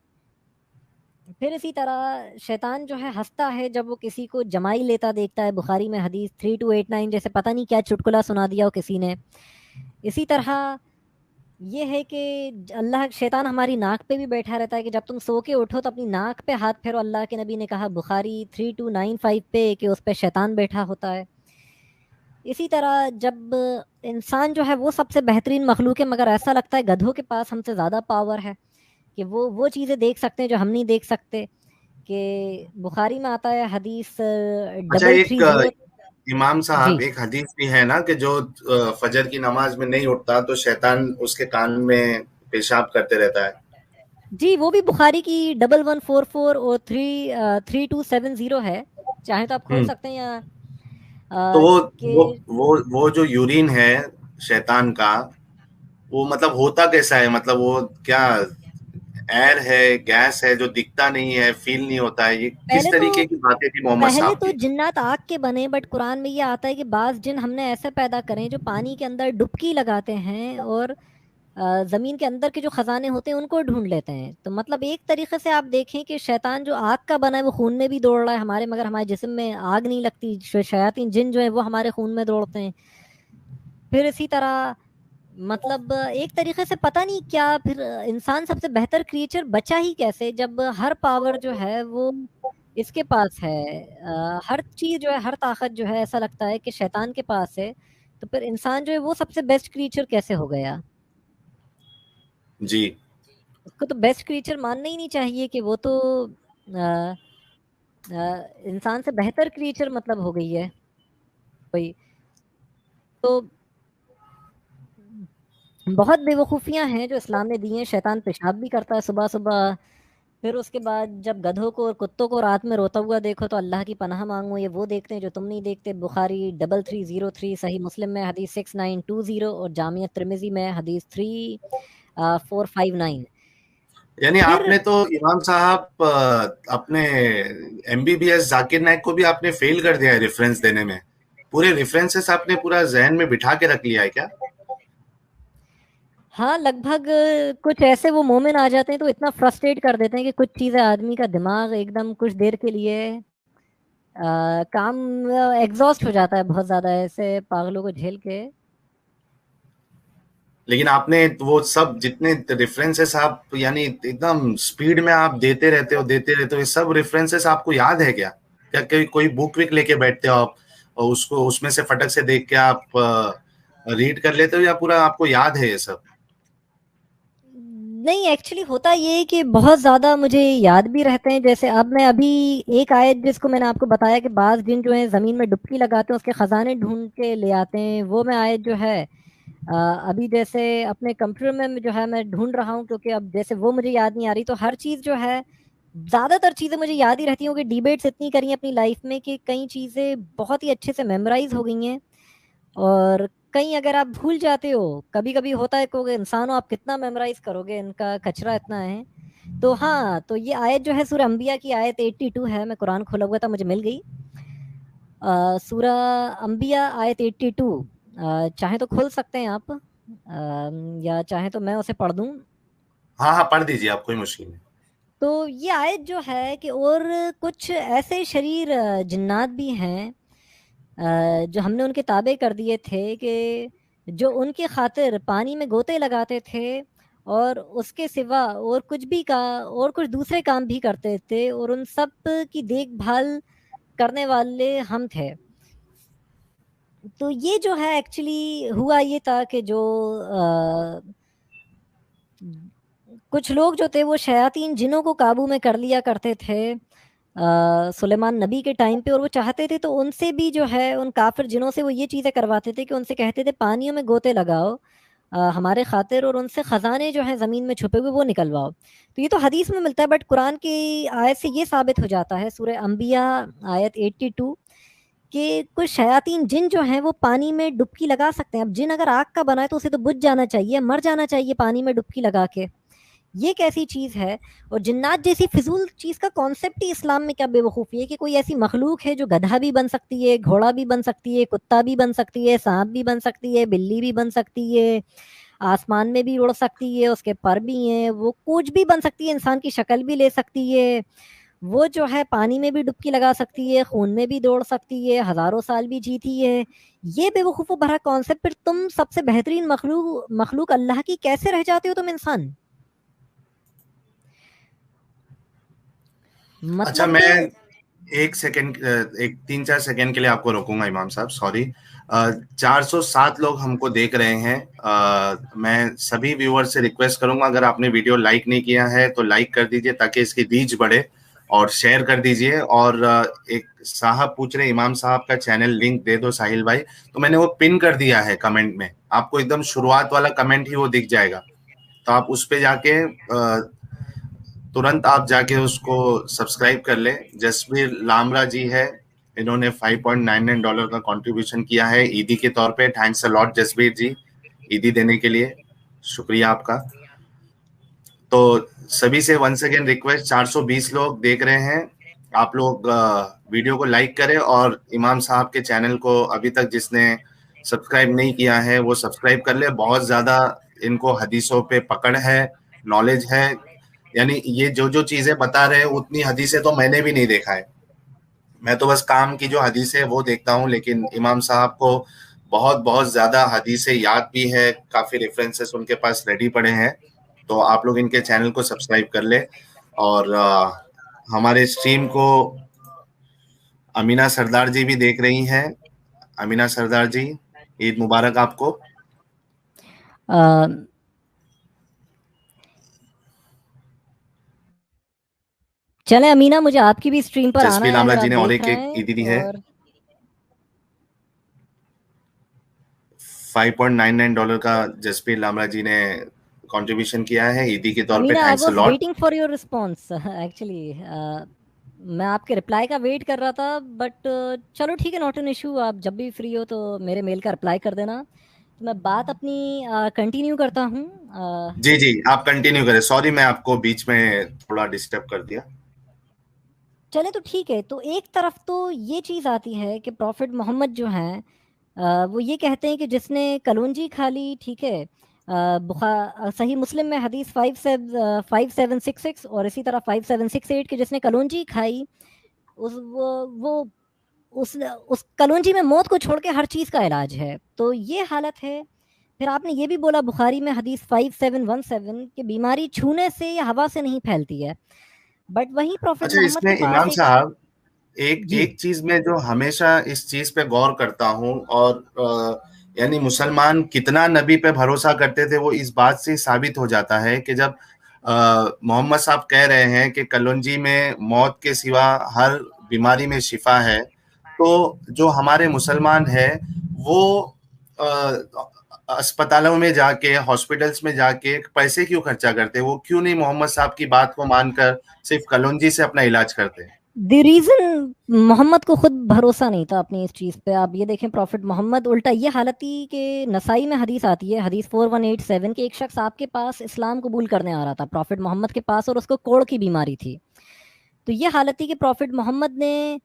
پھر اسی طرح شیطان جو ہے ہنستا ہے جب وہ کسی کو جمائی لیتا دیکھتا ہے. بخاری میں حدیث 3289 جیسے پتہ نہیں کیا چٹکلا سنا دیا ہو کسی نے. اسی طرح یہ ہے کہ شیطان ہماری ناک پہ بھی بیٹھا رہتا ہے کہ جب تم سو کے اٹھو تو اپنی ناک پہ ہاتھ پھیرو. اللہ کے نبی نے کہا بخاری 3295 پہ کہ اس پہ شیطان بیٹھا ہوتا ہے. اسی طرح جب انسان جو ہے وہ سب سے بہترین مخلوق ہے، مگر ایسا لگتا ہے گدھوں کے پاس ہم سے زیادہ پاور ہے کہ وہ چیزیں دیکھ سکتے ہیں جو ہم نہیں دیکھ سکتے. کہ بخاری میں آتا ہے حدیث اچھا، ایک 330. امام جی صاحب ایک حدیث بھی ہے نا کہ جو فجر کی نماز میں نہیں اٹھتا تو شیطان اس کے کان میں پیشاب کرتے رہتا ہے. جی وہ بھی بخاری کی 1144 اور 3270 ہے، چاہیں تو آپ کھول سکتے ہیں. یا تو کہ وہ جو یورین ہے شیطان کا، وہ مطلب ہوتا کیسا ہے؟ مطلب وہ کیا ایئر ہے، گیس ہے جو دکھتا نہیں ہے، فیل نہیں ہوتا ہے؟ یہ کس طریقے کی باتیں تھی محمد پہلے صاحب تو کی؟ جنات آگ کے بنے، بٹ قرآن میں یہ آتا ہے کہ بعض جن ہم نے ایسے پیدا کرے جو پانی کے اندر ڈبکی لگاتے ہیں اور زمین کے اندر کے جو خزانے ہوتے ہیں ان کو ڈھونڈ لیتے ہیں. تو مطلب ایک طریقے سے آپ دیکھیں کہ شیطان جو آگ کا بنا ہے وہ خون میں بھی دوڑ رہا ہے ہمارے، مگر ہمارے جسم میں آگ نہیں لگتی. شیاطین جن جو ہیں وہ ہمارے خون میں دوڑتے ہیں. پھر اسی طرح مطلب ایک طریقے سے پتہ نہیں کیا، پھر انسان سب سے بہتر کریچر بچا ہی کیسے جب ہر پاور جو ہے وہ اس کے پاس ہے. ہر چیز جو ہے، ہر طاقت جو ہے ایسا لگتا ہے کہ شیطان کے پاس ہے. تو پھر انسان جو ہے وہ سب سے بیسٹ کریچر کیسے ہو گیا؟ جی اس کو تو بیسٹ کریچر ماننا ہی نہیں چاہیے کہ وہ تو آ، انسان سے بہتر کریچر مطلب ہو گئی ہے کوئی. تو بہت بے وقوفیاں ہیں جو اسلام نے دی ہیں. شیطان پیشاب بھی کرتا ہے صبح صبح. پھر اس کے بعد جب گدھوں کو اور کتوں کو رات میں روتا ہوا دیکھو تو اللہ کی پناہ مانگو، یہ وہ دیکھتے ہیں جو تم نہیں دیکھتے. بخاری 3303، صحیح مسلم میں حدیث 6920 اور جامعہ ترمذی میں حدیث 3459. یعنی آپ پھر نے تو امام صاحب اپنے MBBS ذاکر نائک کو بھی آپ نے فیل کر دیا ہے ریفرنس دینے میں. پورے ریفرنسز آپ نے پورا ذہن میں بٹھا کے رکھ لیا ہے کیا؟ ہاں لگ بھگ کچھ ایسے وہ مومن آ جاتے ہیں تو اتنا فرسٹریٹ کر دیتے ہیں کہ کچھ چیزیں آدمی کا دماغ ایک دم کچھ دیر کے لیے کام ایگزاسٹ ہو جاتا ہے بہت زیادہ ایسے پاگلوں کو جھیل کے. لیکن آپ نے وہ سب جتنے ریفرنسز آپ یعنی ایک دم سپیڈ میں آپ دیتے رہتے ہو، یہ سب ریفرنسز آپ کو یاد ہے کیا؟ کیا کوئی بک وک لے کے بیٹھتے ہو آپ اور اس کو اس میں سے فٹک سے دیکھ کے آپ ریڈ کر لیتے ہو، یا پورا آپ کو یاد ہے یہ سب؟ نہیں ایکچولی ہوتا یہ ہے کہ بہت زیادہ مجھے یاد بھی رہتے ہیں. جیسے اب میں ابھی ایک آیت جس کو میں نے آپ کو بتایا کہ بعض جن جو ہیں زمین میں ڈبکی لگاتے ہیں اس کے خزانے ڈھونڈ کے لے آتے ہیں، وہ میں آیت جو ہے ابھی جیسے اپنے کمپیوٹر میں جو ہے میں ڈھونڈ رہا ہوں، کیونکہ اب جیسے وہ مجھے یاد نہیں آ رہی. تو ہر چیز جو ہے زیادہ تر چیزیں مجھے یاد ہی رہتی ہوں کہ ڈیبیٹس اتنی کری ہیں اپنی لائف میں کہ کئی چیزیں بہت ہی اچھے سے میمورائز ہو گئی ہیں. اور کہیں اگر آپ بھول جاتے ہو، کبھی کبھی ہوتا ہے کہ انسان ہو آپ کتنا میمورائز کرو گے، ان کا کچرا اتنا ہے. تو ہاں، تو یہ آیت جو ہے سورہ انبیاء کی آیت 82 ہے. میں قرآن کھولا ہوا تھا، مجھے مل گئی. سورہ انبیاء آیت 82 چاہیں تو کھول سکتے ہیں آپ، یا چاہیں تو میں اسے پڑھ دوں. ہاں ہاں پڑھ دیجیے آپ، کوئی مشکل نہیں. تو یہ آیت جو ہے کہ اور کچھ ایسے شریر جنات بھی ہیں جو ہم نے ان کے تابع کر دیے تھے کہ جو ان کی خاطر پانی میں گوتے لگاتے تھے اور اس کے سوا اور کچھ بھی اور کچھ دوسرے کام بھی کرتے تھے، اور ان سب کی دیکھ بھال کرنے والے ہم تھے. تو یہ جو ہے ایکچولی ہوا یہ تھا کہ جو کچھ لوگ جو تھے وہ شیاطین جنوں کو قابو میں کر لیا کرتے تھے سلیمان نبی کے ٹائم پہ، اور وہ چاہتے تھے تو ان سے بھی جو ہے ان کافر جنوں سے وہ یہ چیزیں کرواتے تھے کہ ان سے کہتے تھے پانیوں میں گوتے لگاؤ ہمارے خاطر، اور ان سے خزانے جو ہیں زمین میں چھپے ہوئے وہ نکلواؤ. تو یہ تو حدیث میں ملتا ہے، بٹ قرآن کی آیت سے یہ ثابت ہو جاتا ہے سورہ انبیاء آیت 82 کہ کچھ شیاطین جن جو ہیں وہ پانی میں ڈبکی لگا سکتے ہیں. اب جن اگر آگ کا بنا ہے تو اسے تو بجھ جانا چاہیے، مر جانا چاہیے پانی میں ڈبکی لگا کے. یہ کیسی چیز ہے؟ اور جنات جیسی فضول چیز کا کانسیپٹ ہی اسلام میں کیا بے وقوفی ہے کہ کوئی ایسی مخلوق ہے جو گدھا بھی بن سکتی ہے، گھوڑا بھی بن سکتی ہے، کتا بھی بن سکتی ہے، سانپ بھی بن سکتی ہے، بلی بھی بن سکتی ہے، آسمان میں بھی اڑ سکتی ہے، اس کے پر بھی ہیں، وہ کچھ بھی بن سکتی ہے، انسان کی شکل بھی لے سکتی ہے، وہ جو ہے پانی میں بھی ڈبکی لگا سکتی ہے، خون میں بھی دوڑ سکتی ہے، ہزاروں سال بھی جیتی ہے. یہ بے وقوفوں بھرا کانسیپٹ، پھر تم سب سے بہترین مخلوق اللہ کی کیسے رہ جاتے ہو تم انسان؟ اچھا مطلب میں ایک سیکنڈ، ایک 3-4 سیکنڈ کے لیے آپ کو روکوں گا امام صاحب، سوری. 407 لوگ ہم کو دیکھ رہے ہیں. میں سبھی ویور سے ریکویسٹ کروں گا اگر آپ نے ویڈیو لائک نہیں کیا ہے تو لائک کر دیجئے تاکہ اس کی ریچ بڑھے، اور شیئر کر دیجئے. اور ایک صاحب پوچھ رہے امام صاحب کا چینل لنک دے دو ساحل بھائی، تو میں نے وہ پن کر دیا ہے کمنٹ میں، آپ کو ایک دم شروعات والا کمنٹ ہی وہ دکھ جائے گا، تو آپ اس پہ جا کے ترنت آپ جا کے اس کو سبسکرائب کر لیں. جسبیر لامرا جی ہے، انہوں نے $5.99 کا کنٹریبیوشن کیا ہے عیدی کے طور پہ. تھینکس اے لاٹ جسبیر جی، عیدی دینے کے لیے شکریہ آپ کا. تو سبھی سے ونس اگین ریکویسٹ، 420 لوگ دیکھ رہے ہیں، آپ لوگ ویڈیو کو لائک کریں، اور امام صاحب کے چینل کو ابھی تک جس نے سبسکرائب نہیں کیا ہے وہ سبسکرائب کر لے. بہت زیادہ ان کو حدیثوں پہ پکڑ ہے، نالج ہے، یعنی یہ جو چیزیں بتا رہے ہیں اتنی حدیثیں تو میں نے بھی نہیں دیکھا ہے. میں تو بس کام کی جو حدیث ہے وہ دیکھتا ہوں، لیکن امام صاحب کو بہت زیادہ حدیثیں یاد بھی ہے، کافی ریفرنسز ان کے پاس ریڈی پڑے ہیں. تو آپ لوگ ان کے چینل کو سبسکرائب کر لیں. اور ہمارے اسٹریم کو امینہ سردار جی بھی دیکھ رہی ہیں. امینہ سردار جی، عید مبارک آپ کو. چلیں امینہ، مجھے آپ کی بھی اسٹریم پر آنا جسبیر ہے لامرا اگر جی آپ نے اور دیکھ ایک رہے ہیں. عیدی دی ہے، اور $5.99 کا جسبیر لامرا جی نے کنٹریبیوشن کیا ہے عیدی کے طور پہ. Amina, I thanks a was lot. Waiting for your response actually. میں آپ کے رپلائی کا ویٹ کر رہا تھا، بٹ چلو ٹھیک ہے، ناٹ این ایشو. آپ جب بھی فری ہو تو میرے میل کا رپلائی کر دینا. تو میں بات اپنی کنٹینیو کرتا ہوں. جی آپ کنٹینیو کریں، سوری میں آپ کو بیچ میں تھوڑا ڈسٹرب کر دیا. چلے تو ٹھیک ہے. تو ایک طرف تو یہ چیز آتی ہے کہ پروفٹ محمد جو ہیں وہ یہ کہتے ہیں کہ جس نے کلونجی کھا لی، ٹھیک ہے، صحیح مسلم میں حدیث 5766 اور اسی طرح 5768 کہ جس نے کلونجی کھائی اس کلونجی میں موت کو چھوڑ کے ہر چیز کا علاج ہے. تو یہ حالت ہے. پھر آپ نے یہ بھی بولا بخاری میں حدیث 5717 کہ بیماری چھونے سے یا ہوا سے نہیں پھیلتی ہے. بٹ وہیں پروفٹ اچھا اس محمد میں کے پاس امام صاحب جی ایک چیز میں جو ہمیشہ اس چیز پہ غور کرتا ہوں، اور یعنی مسلمان کتنا نبی پہ بھروسہ کرتے تھے وہ اس بات سے ثابت ہو جاتا ہے کہ جب محمد صاحب کہہ رہے ہیں کہ کلونجی میں موت کے سوا ہر بیماری میں شفا ہے، تو جو ہمارے مسلمان ہیں وہ اسپتالوں میں جا کے، ہاسپٹلس میں جا کے پیسے کیوں خرچہ کرتے؟ وہ کیوں نہیں محمد صاحب کی بات کو مان کر صرف کلونجی سے اپنا علاج کرتے ہیں؟ دی ریزن محمد کو خود بھروسہ نہیں تھا اپنی اس چیز پہ. آپ یہ دیکھیں پروفٹ محمد الٹا یہ حالت تھی کہ نسائی میں حدیث آتی ہے، حدیث 4187 کہ ایک شخص آپ کے پاس اسلام قبول کرنے آ رہا تھا پروفٹ محمد کے پاس، اور اس کو کوڑ کی بیماری تھی. تو یہ حالت تھی کہ پروفٹ محمد نے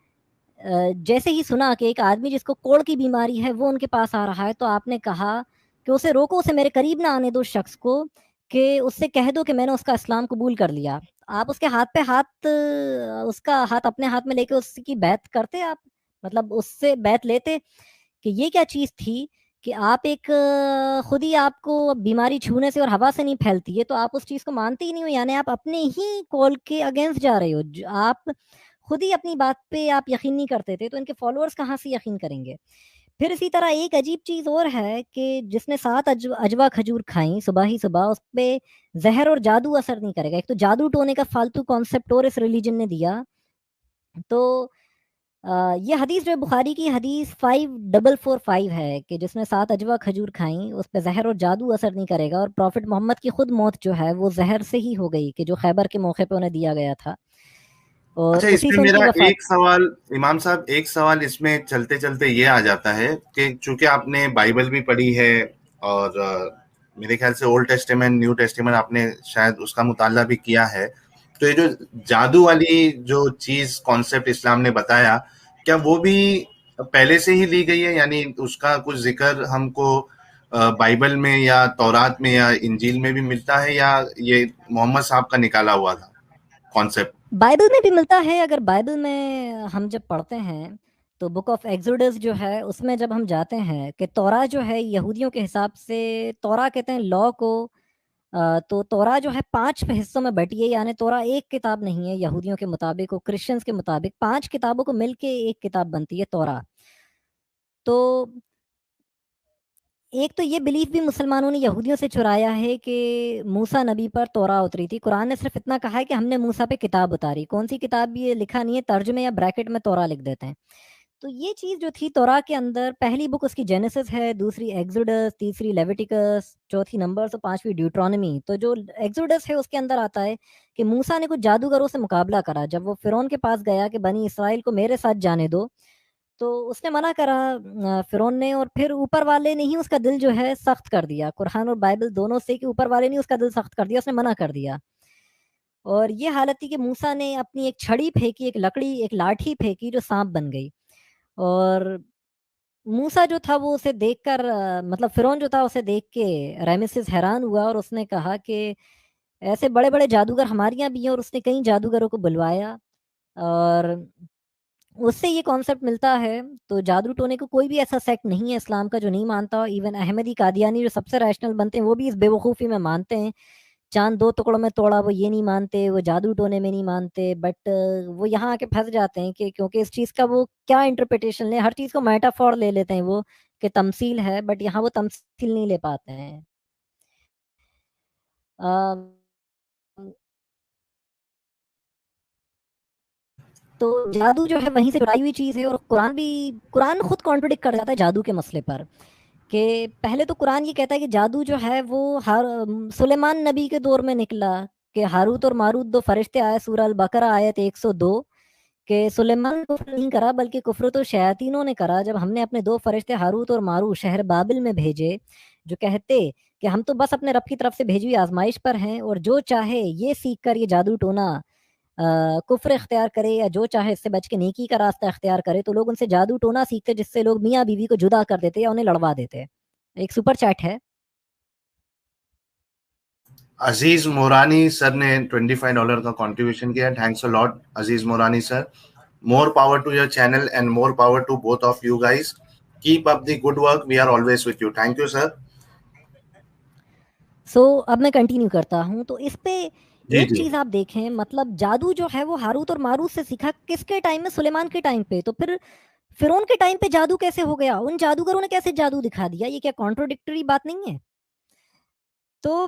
جیسے ہی سنا کہ ایک آدمی جس کو کوڑ کی بیماری ہے وہ ان کے پاس آ رہا ہے، تو آپ نے کہا کہ اسے روکو، اسے میرے قریب نہ آنے دو اس شخص کو، کہ اس سے کہہ دو کہ میں نے اس کا اسلام قبول کر لیا۔ آپ اس کے ہاتھ پہ ہاتھ، اس کا ہاتھ اپنے ہاتھ میں لے کے اس کی بیعت کرتے، آپ مطلب اس سے بیعت لیتے؟ کہ یہ کیا چیز تھی کہ آپ ایک خود ہی آپ کو بیماری چھونے سے اور ہوا سے نہیں پھیلتی ہے، تو آپ اس چیز کو مانتے ہی نہیں ہو، یعنی آپ اپنے ہی کال کے اگینسٹ جا رہے ہو، آپ خود ہی اپنی بات پہ آپ یقین نہیں کرتے تھے، تو ان کے فالوورز کہاں سے یقین کریں گے؟ پھر اسی طرح ایک عجیب چیز اور ہے کہ جس نے 7 اجوا کھجور کھائیں صبح ہی صبح، اس پہ زہر اور جادو اثر نہیں کرے گا۔ ایک تو جادو ٹونے کا فالتو کانسیپٹ اور اس ریلیجن نے دیا۔ تو یہ حدیث جو ہے بخاری کی حدیث 5445 ہے کہ جس نے 7 اجوا کھجور کھائیں اس پہ زہر اور جادو اثر نہیں کرے گا، اور پروفٹ محمد کی خود موت جو ہے وہ زہر سے ہی ہو گئی، کہ جو خیبر کے موقع پہ انہیں دیا گیا تھا، اور اچھا، اس اسی میں سے ان کی میرا وفات۔ ایک سوال امام صاحب، ایک سوال اس میں چلتے چلتے یہ آ جاتا ہے کہ چونکہ آپ نے بائبل بھی پڑھی ہے اور میرے خیال سے اولڈ ٹیسٹیمنٹ نیو ٹیسٹیمنٹ آپ نے شاید اس کا مطالعہ بھی کیا ہے، تو یہ جو جادو والی جو چیز کانسیپٹ اسلام نے بتایا، کیا وہ بھی پہلے سے ہی لی گئی ہے؟ یعنی اس کا کچھ ذکر ہم کو بائبل میں یا تورات میں یا انجیل میں بھی ملتا ہے، یا یہ محمد صاحب کا نکالا ہوا تھا کانسیپٹ؟ بائبل میں بھی ملتا ہے۔ اگر بائبل میں ہم جب پڑھتے ہیں تو بک آف ایگزوڈس جو ہے اس میں جب ہم جاتے ہیں کہ تورا جو ہے یہودیوں کے حساب سے، تورا کہتے ہیں لا کو، تو تورا جو ہے 5 حصوں میں بٹی ہے، یعنی تورا ایک کتاب نہیں ہے یہودیوں کے مطابق، اور کرسچنز کے مطابق 5 کتابوں کو مل کے ایک کتاب بنتی ہے تورا۔ تو ایک تو یہ بلیف بھی مسلمانوں نے یہودیوں سے چرایا ہے کہ موسیٰ نبی پر تورا اتری تھی۔ قرآن نے صرف اتنا کہا ہے کہ ہم نے موسیٰ پہ کتاب اتاری، کون سی کتاب بھی یہ لکھا نہیں ہے، ترجمے یا بریکٹ میں تورا لکھ دیتے ہیں۔ تو یہ چیز جو تھی تورا کے اندر، پہلی بک اس کی جینیسس ہے، دوسری ایگزوڈس، تیسری لیویٹیکس، چوتھی نمبرز اور 5ویں ڈیوٹرانومی۔ تو جو ایگزوڈس ہے اس کے اندر آتا ہے کہ موسیٰ نے کچھ جادوگروں سے مقابلہ کرا، جب وہ فرعون کے پاس گیا کہ بنی اسرائیل کو میرے ساتھ جانے دو، تو اس نے منع کرا فرعون نے، اور پھر اوپر والے نے ہی اس کا دل جو ہے سخت کر دیا، قرآن اور بائبل دونوں سے، کہ اوپر والے نے اس کا دل سخت کر دیا، اس نے منع کر دیا۔ اور یہ حالت تھی کہ موسیٰ نے اپنی ایک چھڑی پھینکی، ایک لکڑی، ایک لاٹھی پھینکی جو سانپ بن گئی، اور موسیٰ جو تھا وہ اسے دیکھ کر مطلب فرعون جو تھا اسے دیکھ کے رامسس حیران ہوا، اور اس نے کہا کہ ایسے بڑے بڑے جادوگر ہمارے یہاں بھی ہیں، اور اس نے کئی جادوگروں کو بلوایا، اور اس سے یہ کانسیپٹ ملتا ہے۔ تو جادو ٹونے کو کوئی بھی ایسا سیکٹ نہیں ہے اسلام کا جو نہیں مانتا، ایون احمدی قادیانی جو سب سے ریشنل بنتے ہیں وہ بھی اس بے وقوفی میں مانتے ہیں۔ چاند 2 ٹکڑوں میں توڑا وہ یہ نہیں مانتے، وہ جادو ٹونے میں نہیں مانتے، بٹ وہ یہاں آ کے پھنس جاتے ہیں کہ کیونکہ اس چیز کا وہ کیا انٹرپریٹیشن لیں، ہر چیز کو میٹافور لے لیتے ہیں وہ کہ تمثیل ہے، بٹ یہاں وہ تمثیل نہیں لے پاتے ہیں۔ تو جادو جو ہے وہیں سے چرائی ہوئی چیز ہے، اور قرآن خود کانٹرڈکٹ کر جاتا ہے جادو کے مسئلے پر، کہ پہلے تو قرآن یہ کہتا ہے کہ جادو جو ہے وہ سلیمان نبی کے دور میں نکلا، کہ ہاروت اور ماروت 2 فرشتے آئے، سورہ البقرہ آیت 102، کہ سلیمان نے کفر نہیں کرا بلکہ کفر تو شیاطینوں نے کرا، جب ہم نے اپنے 2 فرشتے ہاروت اور ماروت شہر بابل میں بھیجے، جو کہتے کہ ہم تو بس اپنے رب کی طرف سے بھیجی ہوئی آزمائش پر ہیں، اور جو چاہے یہ سیکھ کر یہ جادو ٹونا کفر اختیار کرے، یا جو چاہے اس سے بچ کے نیکی کا راستہ اختیار کرے، تو لوگ ان سے جادو ٹونا سیکھتے جس سے لوگ میاں بیوی کو جدا کر دیتے یا انہیں لڑوا دیتے۔ ایک سپر چیٹ ہے۔ عزیز مورانی سر نے $25 کا کنٹریبیوشن کیا، thanks a lot Aziz Morani sir. More power to your channel and more power to both of you guys. Keep up the good work, we are always with you. Thank you sir. So اب میں continue کرتا ہوں۔ تو اس پہ جی ایک جی چیز آپ دیکھیں، مطلب جادو جو ہے وہ ہاروت اور ماروت سے سیکھا کس کے ٹائم میں؟ سلیمان کے ٹائم پہ۔ تو پھر فرعون کے ٹائم پہ جادو کیسے ہو گیا؟ ان جادوگروں نے کیسے جادو دکھا دیا؟ یہ کیا کانٹروڈکٹری بات نہیں ہے؟ تو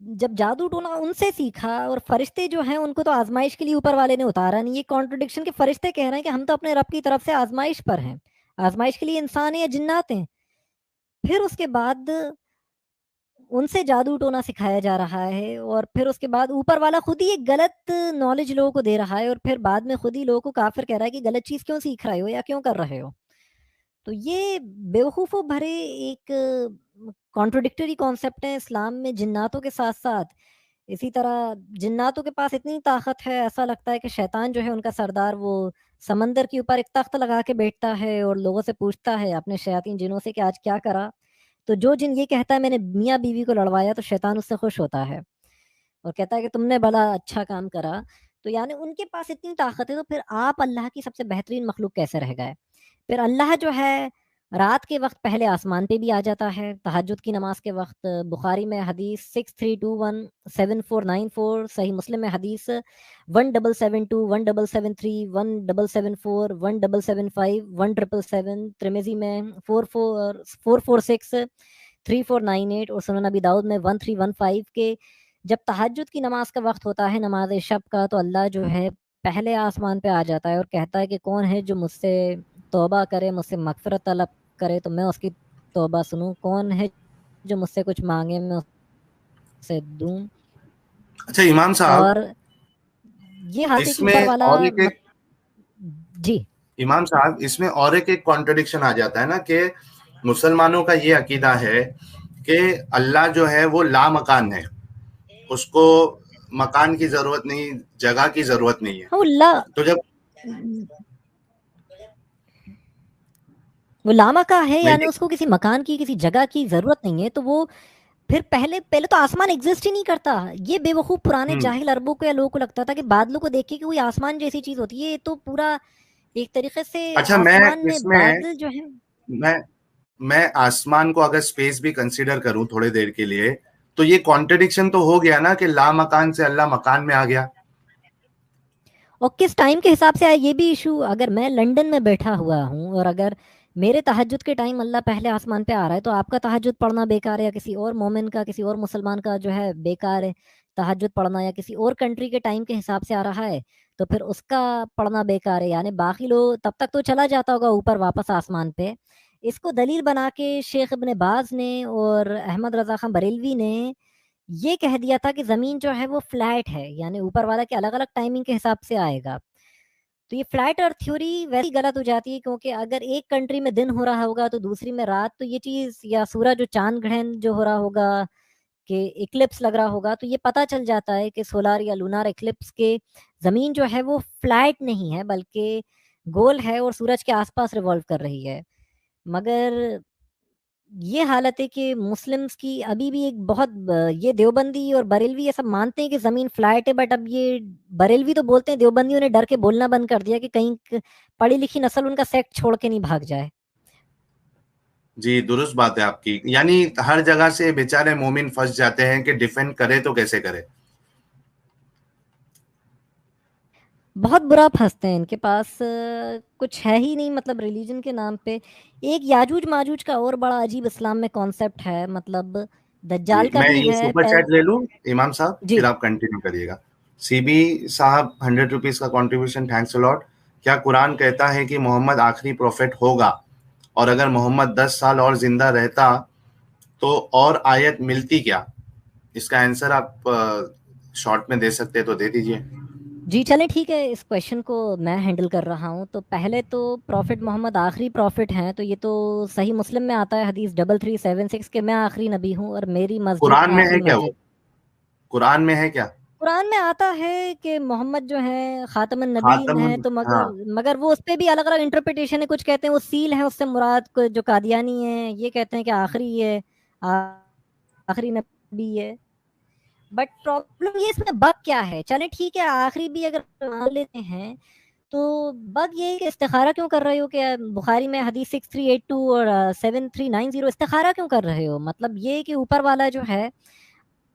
جب جادو ٹونا ان سے سیکھا، اور فرشتے جو ہیں ان کو تو آزمائش کے لیے اوپر والے نے اتارا نہیں، یہ کانٹروڈکشن کے فرشتے کہہ رہے ہیں کہ ہم تو اپنے رب کی طرف سے آزمائش پر ہیں، آزمائش کے لیے انسان ہیں یا جنات ہیں۔ پھر اس کے بعد ان سے جادو ٹونا سکھایا جا رہا ہے، اور پھر اس کے بعد اوپر والا خود ہی ایک غلط نالج لوگوں کو دے رہا ہے، اور پھر بعد میں خود ہی لوگوں کو کافر کہہ رہا ہے کہ غلط چیز کیوں سیکھ رہے ہو یا کیوں کر رہے ہو۔ تو یہ بیوقوفوں بھرے ایک کانٹروڈکٹری کانسیپٹ ہے اسلام میں، جناتوں کے ساتھ ساتھ اسی طرح جناتوں کے پاس اتنی طاقت ہے، ایسا لگتا ہے کہ شیطان جو ہے ان کا سردار وہ سمندر کے اوپر ایک تخت لگا کے بیٹھتا ہے اور لوگوں سے پوچھتا ہے اپنے شیاطین جنوں سے کہ آج کیا کرا، تو جو جن یہ کہتا ہے میں نے میاں بیوی کو لڑوایا، تو شیطان اس سے خوش ہوتا ہے اور کہتا ہے کہ تم نے بڑا اچھا کام کرا. تو یعنی ان کے پاس اتنی طاقت ہے، تو پھر آپ اللہ کی سب سے بہترین مخلوق کیسے رہ گئے؟ پھر اللہ جو ہے رات کے وقت پہلے آسمان پہ بھی آ جاتا ہے تہجد کی نماز کے وقت. بخاری میں حدیث 63217494، صحیح مسلم میں حدیث 1772 1773 1774 1775 1777، ترمذی میں 446 3498 اور سنن ابی داؤد میں 1315 کے جب تہجد کی نماز کا وقت ہوتا ہے نماز شب کا، تو اللہ جو ہے پہلے آسمان پہ آ جاتا ہے اور کہتا ہے کہ کون ہے جو مجھ سے توبہ کرے، مجھ سے مغفرت طلب کرے تو میں اس کی توبہ سنوں، کون ہے جو مجھ سے کچھ مانگے میں اسے دوں. اچھا امام صاحب، اور یہ حالت ہے اس کہ میں اوپر والا اور ایک جی امام صاحب اس میں اور ایک کانٹرڈکشن آ جاتا ہے نا کہ مسلمانوں کا یہ عقیدہ ہے کہ اللہ جو ہے وہ لا مکان ہے، اس کو مکان کی ضرورت نہیں، جگہ کی ضرورت نہیں ہے. اللہ تو جب وہ لاما کا ہے، میں یعنی اس کو کسی مکان کی کسی جگہ کی ضرورت نہیں ہے، تو وہ پھر پہلے تو آسمان ایگزسٹ ہی نہیں کرتا. یہ بے وقوف پرانے جاہل عربوں کو یا لوگوں کو لگتا تھا کہ بادلوں کو دیکھ کے کہ کوئی آسمان جیسی چیز ہوتی ہے. یہ تو پورا ایک طریقے سے اچھا آسمان میں بادل جو ہے، میں آسمان کو اگر اسپیس بھی کنسیڈر کروں تھوڑے دیر کے لیے، تو یہ کانٹرڈکشن تو ہو گیا نا کہ لا مکان سے اللہ مکان میں آ گیا. اور کس ٹائم کے حساب سے آیا یہ بھی ایشو. اگر میں لنڈن میں بیٹھا ہوا ہوں اور اگر میرے تہجد کے ٹائم اللہ پہلے آسمان پہ آ رہا ہے، تو آپ کا تہجد پڑھنا بیکار ہے، یا کسی اور مومن کا، کسی اور مسلمان کا جو ہے بیکار ہے تہجد پڑھنا، یا کسی اور کنٹری کے ٹائم کے حساب سے آ رہا ہے تو پھر اس کا پڑھنا بیکار ہے. یعنی باقی لوگ تب تک تو چلا جاتا ہوگا اوپر واپس آسمان پہ. اس کو دلیل بنا کے شیخ ابن باز نے اور احمد رضا خان بریلوی نے یہ کہہ دیا تھا کہ زمین جو ہے وہ فلیٹ ہے، یعنی اوپر والا کے الگ الگ ٹائمنگ کے حساب سے آئے گا. تو یہ فلیٹ ارتھ تھیوری ویسی غلط ہو جاتی ہے، کیونکہ اگر ایک کنٹری میں دن ہو رہا ہوگا تو دوسری میں رات، تو یہ چیز یا سورج جو چاند گرہن جو ہو رہا ہوگا کہ ایکلپس لگ رہا ہوگا، تو یہ پتہ چل جاتا ہے کہ سولار یا لونار ایکلپس کے زمین جو ہے وہ فلیٹ نہیں ہے بلکہ گول ہے اور سورج کے آس پاس ریوالو کر رہی ہے. مگر یہ حالت ہے کہ مسلمز کی ابھی بھی ایک بہت یہ دیوبندی اور بریلوی یہ سب مانتے ہیں کہ زمین فلیٹ ہے، بٹ اب یہ بریلوی تو بولتے ہیں، دیوبندیوں نے ڈر کے بولنا بند کر دیا کہ کہیں پڑھی لکھی نسل ان کا سیکٹ چھوڑ کے نہیں بھاگ جائے. جی درست بات ہے آپ کی. یعنی ہر جگہ سے بیچارے مومن پھنس جاتے ہیں کہ ڈیفینڈ کرے تو کیسے کرے. بہت برا پھنستے ہیں، ان کے پاس کچھ ہے ہی نہیں، مطلب ریلیجن کے نام پہ. ایک یاجوج ماجوج کا اور بڑا عجیب اسلام میں کانسیپٹ ہے، مطلب دجال کا میں بھی یہ ہے. سپر چیٹ لے لوں امام صاحب، جی پھر آپ کنٹینیو کریے گا. سی بی صاحب 100 روپیز کا کنٹریبیوشن، تھینکس الاٹ. کیا قرآن کہتا ہے کہ محمد آخری پروفیٹ ہوگا، اور اگر محمد 10 سال اور زندہ رہتا تو اور آیت ملتی کیا؟ اس کا آنسر آپ شارٹ میں دے سکتے تو دے دیجئے. جی چلیں ٹھیک ہے، اس کویشچن کو میں ہینڈل کر رہا ہوں. تو پہلے تو پروفٹ محمد آخری پروفٹ ہیں، تو یہ تو صحیح مسلم میں آتا ہے حدیث 3376 کہ میں آخری نبی ہوں اور میری مسجد قرآن میں آخری ہے کیا؟ وہ مسجد. قرآن میں ہے کیا؟ قرآن میں آتا ہے کہ محمد جو ہے خاتم النبیین خاتم ہے، تو ہاں مگر وہ اس پہ بھی الگ الگ انٹرپریٹیشن ہے. کچھ کہتے ہیں وہ سیل ہیں، اس سے مراد جو قادیانی ہیں یہ کہتے ہیں کہ آخری ہے، آخری نبی ہے. بٹ پرابلم یہ اس میں بگ کیا ہے؟ چلیں ٹھیک ہے آخری بھی اگر مان لیتے ہیں، تو بگ یہ کہ استخارہ کیوں کر رہے ہو؟ کہ بخاری میں حدیث 6382 اور 7390 استخارہ کیوں کر رہے ہو؟ مطلب یہ کہ اوپر والا جو ہے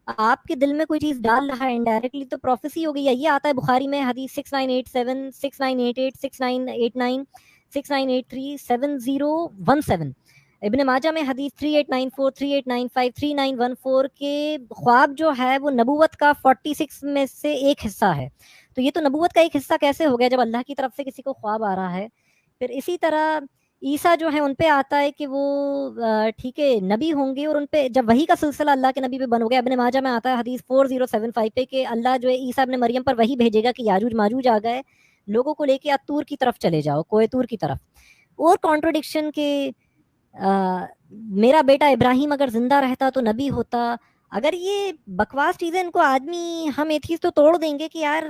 آپ کے دل میں کوئی چیز ڈال رہا ہے انڈائریکٹلی، تو پروفیسی ہو گئی. یہ آتا ہے بخاری میں حدیث 6987 6988 6989 6983 7017. ابن ماجہ میں حدیث 3894 3895 3914 کے خواب جو ہے وہ نبوت کا 46 میں سے ایک حصہ ہے. تو یہ تو نبوت کا ایک حصہ کیسے ہو گیا جب اللہ کی طرف سے کسی کو خواب آ رہا ہے؟ پھر اسی طرح عیسیٰ جو ہے ان پہ آتا ہے کہ وہ ٹھیک ہے نبی ہوں گے، اور ان پہ جب وحی کا سلسلہ اللہ کے نبی پہ بن ہو گیا. ابن ماجہ میں آتا ہے حدیث 4075 پہ کہ اللہ جو ہے عیسیٰ ابن مریم پر وحی بھیجے گا کہ یاجوج ماجوج آ گئے، لوگوں کو لے کے تور کی طرف چلے جاؤ، کوہ تور کی طرف. اور کانٹرڈکشن کہ میرا بیٹا ابراہیم اگر زندہ رہتا تو نبی ہوتا. اگر یہ بکواس چیزیں ان کو آدمی، ہم ایتھیسٹ تو توڑ دیں گے کہ یار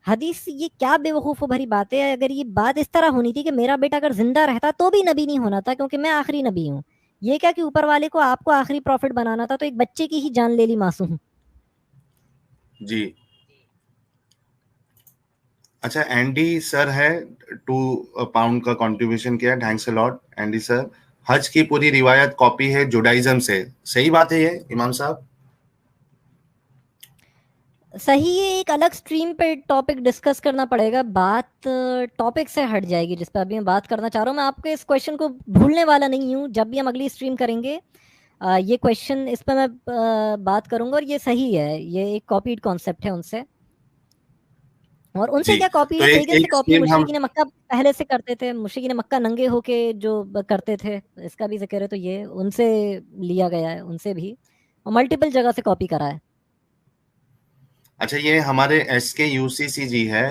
حدیث یہ کیا بے وقوف و بھری بات ہے. اگر یہ بات اس طرح ہونی تھی کہ میرا بیٹا اگر زندہ رہتا تو بھی نبی نہیں ہونا تھا کیونکہ میں آخری نبی ہوں. یہ کیا کہ اوپر والے کو آپ کو آخری پروفٹ بنانا تھا تو ایک بچے کی ہی جان لے لی معصوم. جی اچھا اینڈی سر ہے 2 پاؤنڈ کا کنٹریبیوشن کیا, تھینکس اے لاٹ اینڈی سر. حج کی پوری روایت کاپی ہے جوڈائزم سے, صحیح بات ہے یہ امام صاحب؟ صحیح ہے, ایک الگ سٹریم پہ ٹاپک ڈسکس کرنا پڑے گا. بات ٹاپک سے ہٹ جائے گی جس پہ ابھی میں بات کرنا چاہ رہا ہوں. میں آپ کے اس کویشچن کو بھولنے والا نہیں ہوں. جب بھی ہم اگلی سٹریم کریں گے یہ کویشچن اس پہ میں بات کروں گا, اور یہ صحیح ہے, یہ ایک کاپیڈ کانسیپٹ ہے ان سے. اور ان سے جی کیا کاپی تو ہے, ایک پیگن سے ایک کاپی ہے. اسکیم ہم, مشرکین مکہ پہلے سے کرتے تھے, مشرکین مکہ ننگے ہو کے جو کرتے تھے اس کا بھی ذکر ہے, تو یہ ان سے لیا گیا ہے, ان سے بھی, اور ملٹیپل جگہ سے کاپی کرا ہے. اچھا یہ ہمارے ایس کے یو سی سی جی ہے,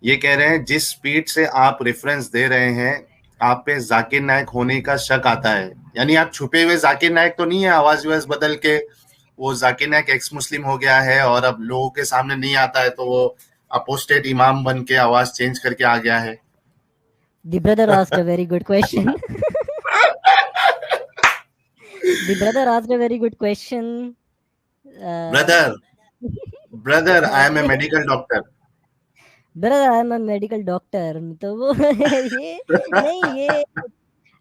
یہ کہہ رہے ہیں جس سپیڈ سے آپ ریفرنس دے رہے ہیں آپ پہ ذاکر نائک ہونے کا شک آتا ہے. یعنی آپ چھپے ہوئے ذاکر نائک تو نہیں ہے, آواز وواز بدل کے وہ ذاکر نائک ایکس مسلم ہو گیا ہے اور اب لوگوں کے سامنے نہیں آتا ہے تو وہ اپوسٹیٹ امام بن کے آواز چینج کر کے آ گیا ہے. The brother asked a very good question. The brother asked a very good question. Brother, I am a medical doctor. Brother, I am a medical doctor. تو وہ یہ نہیں, یہ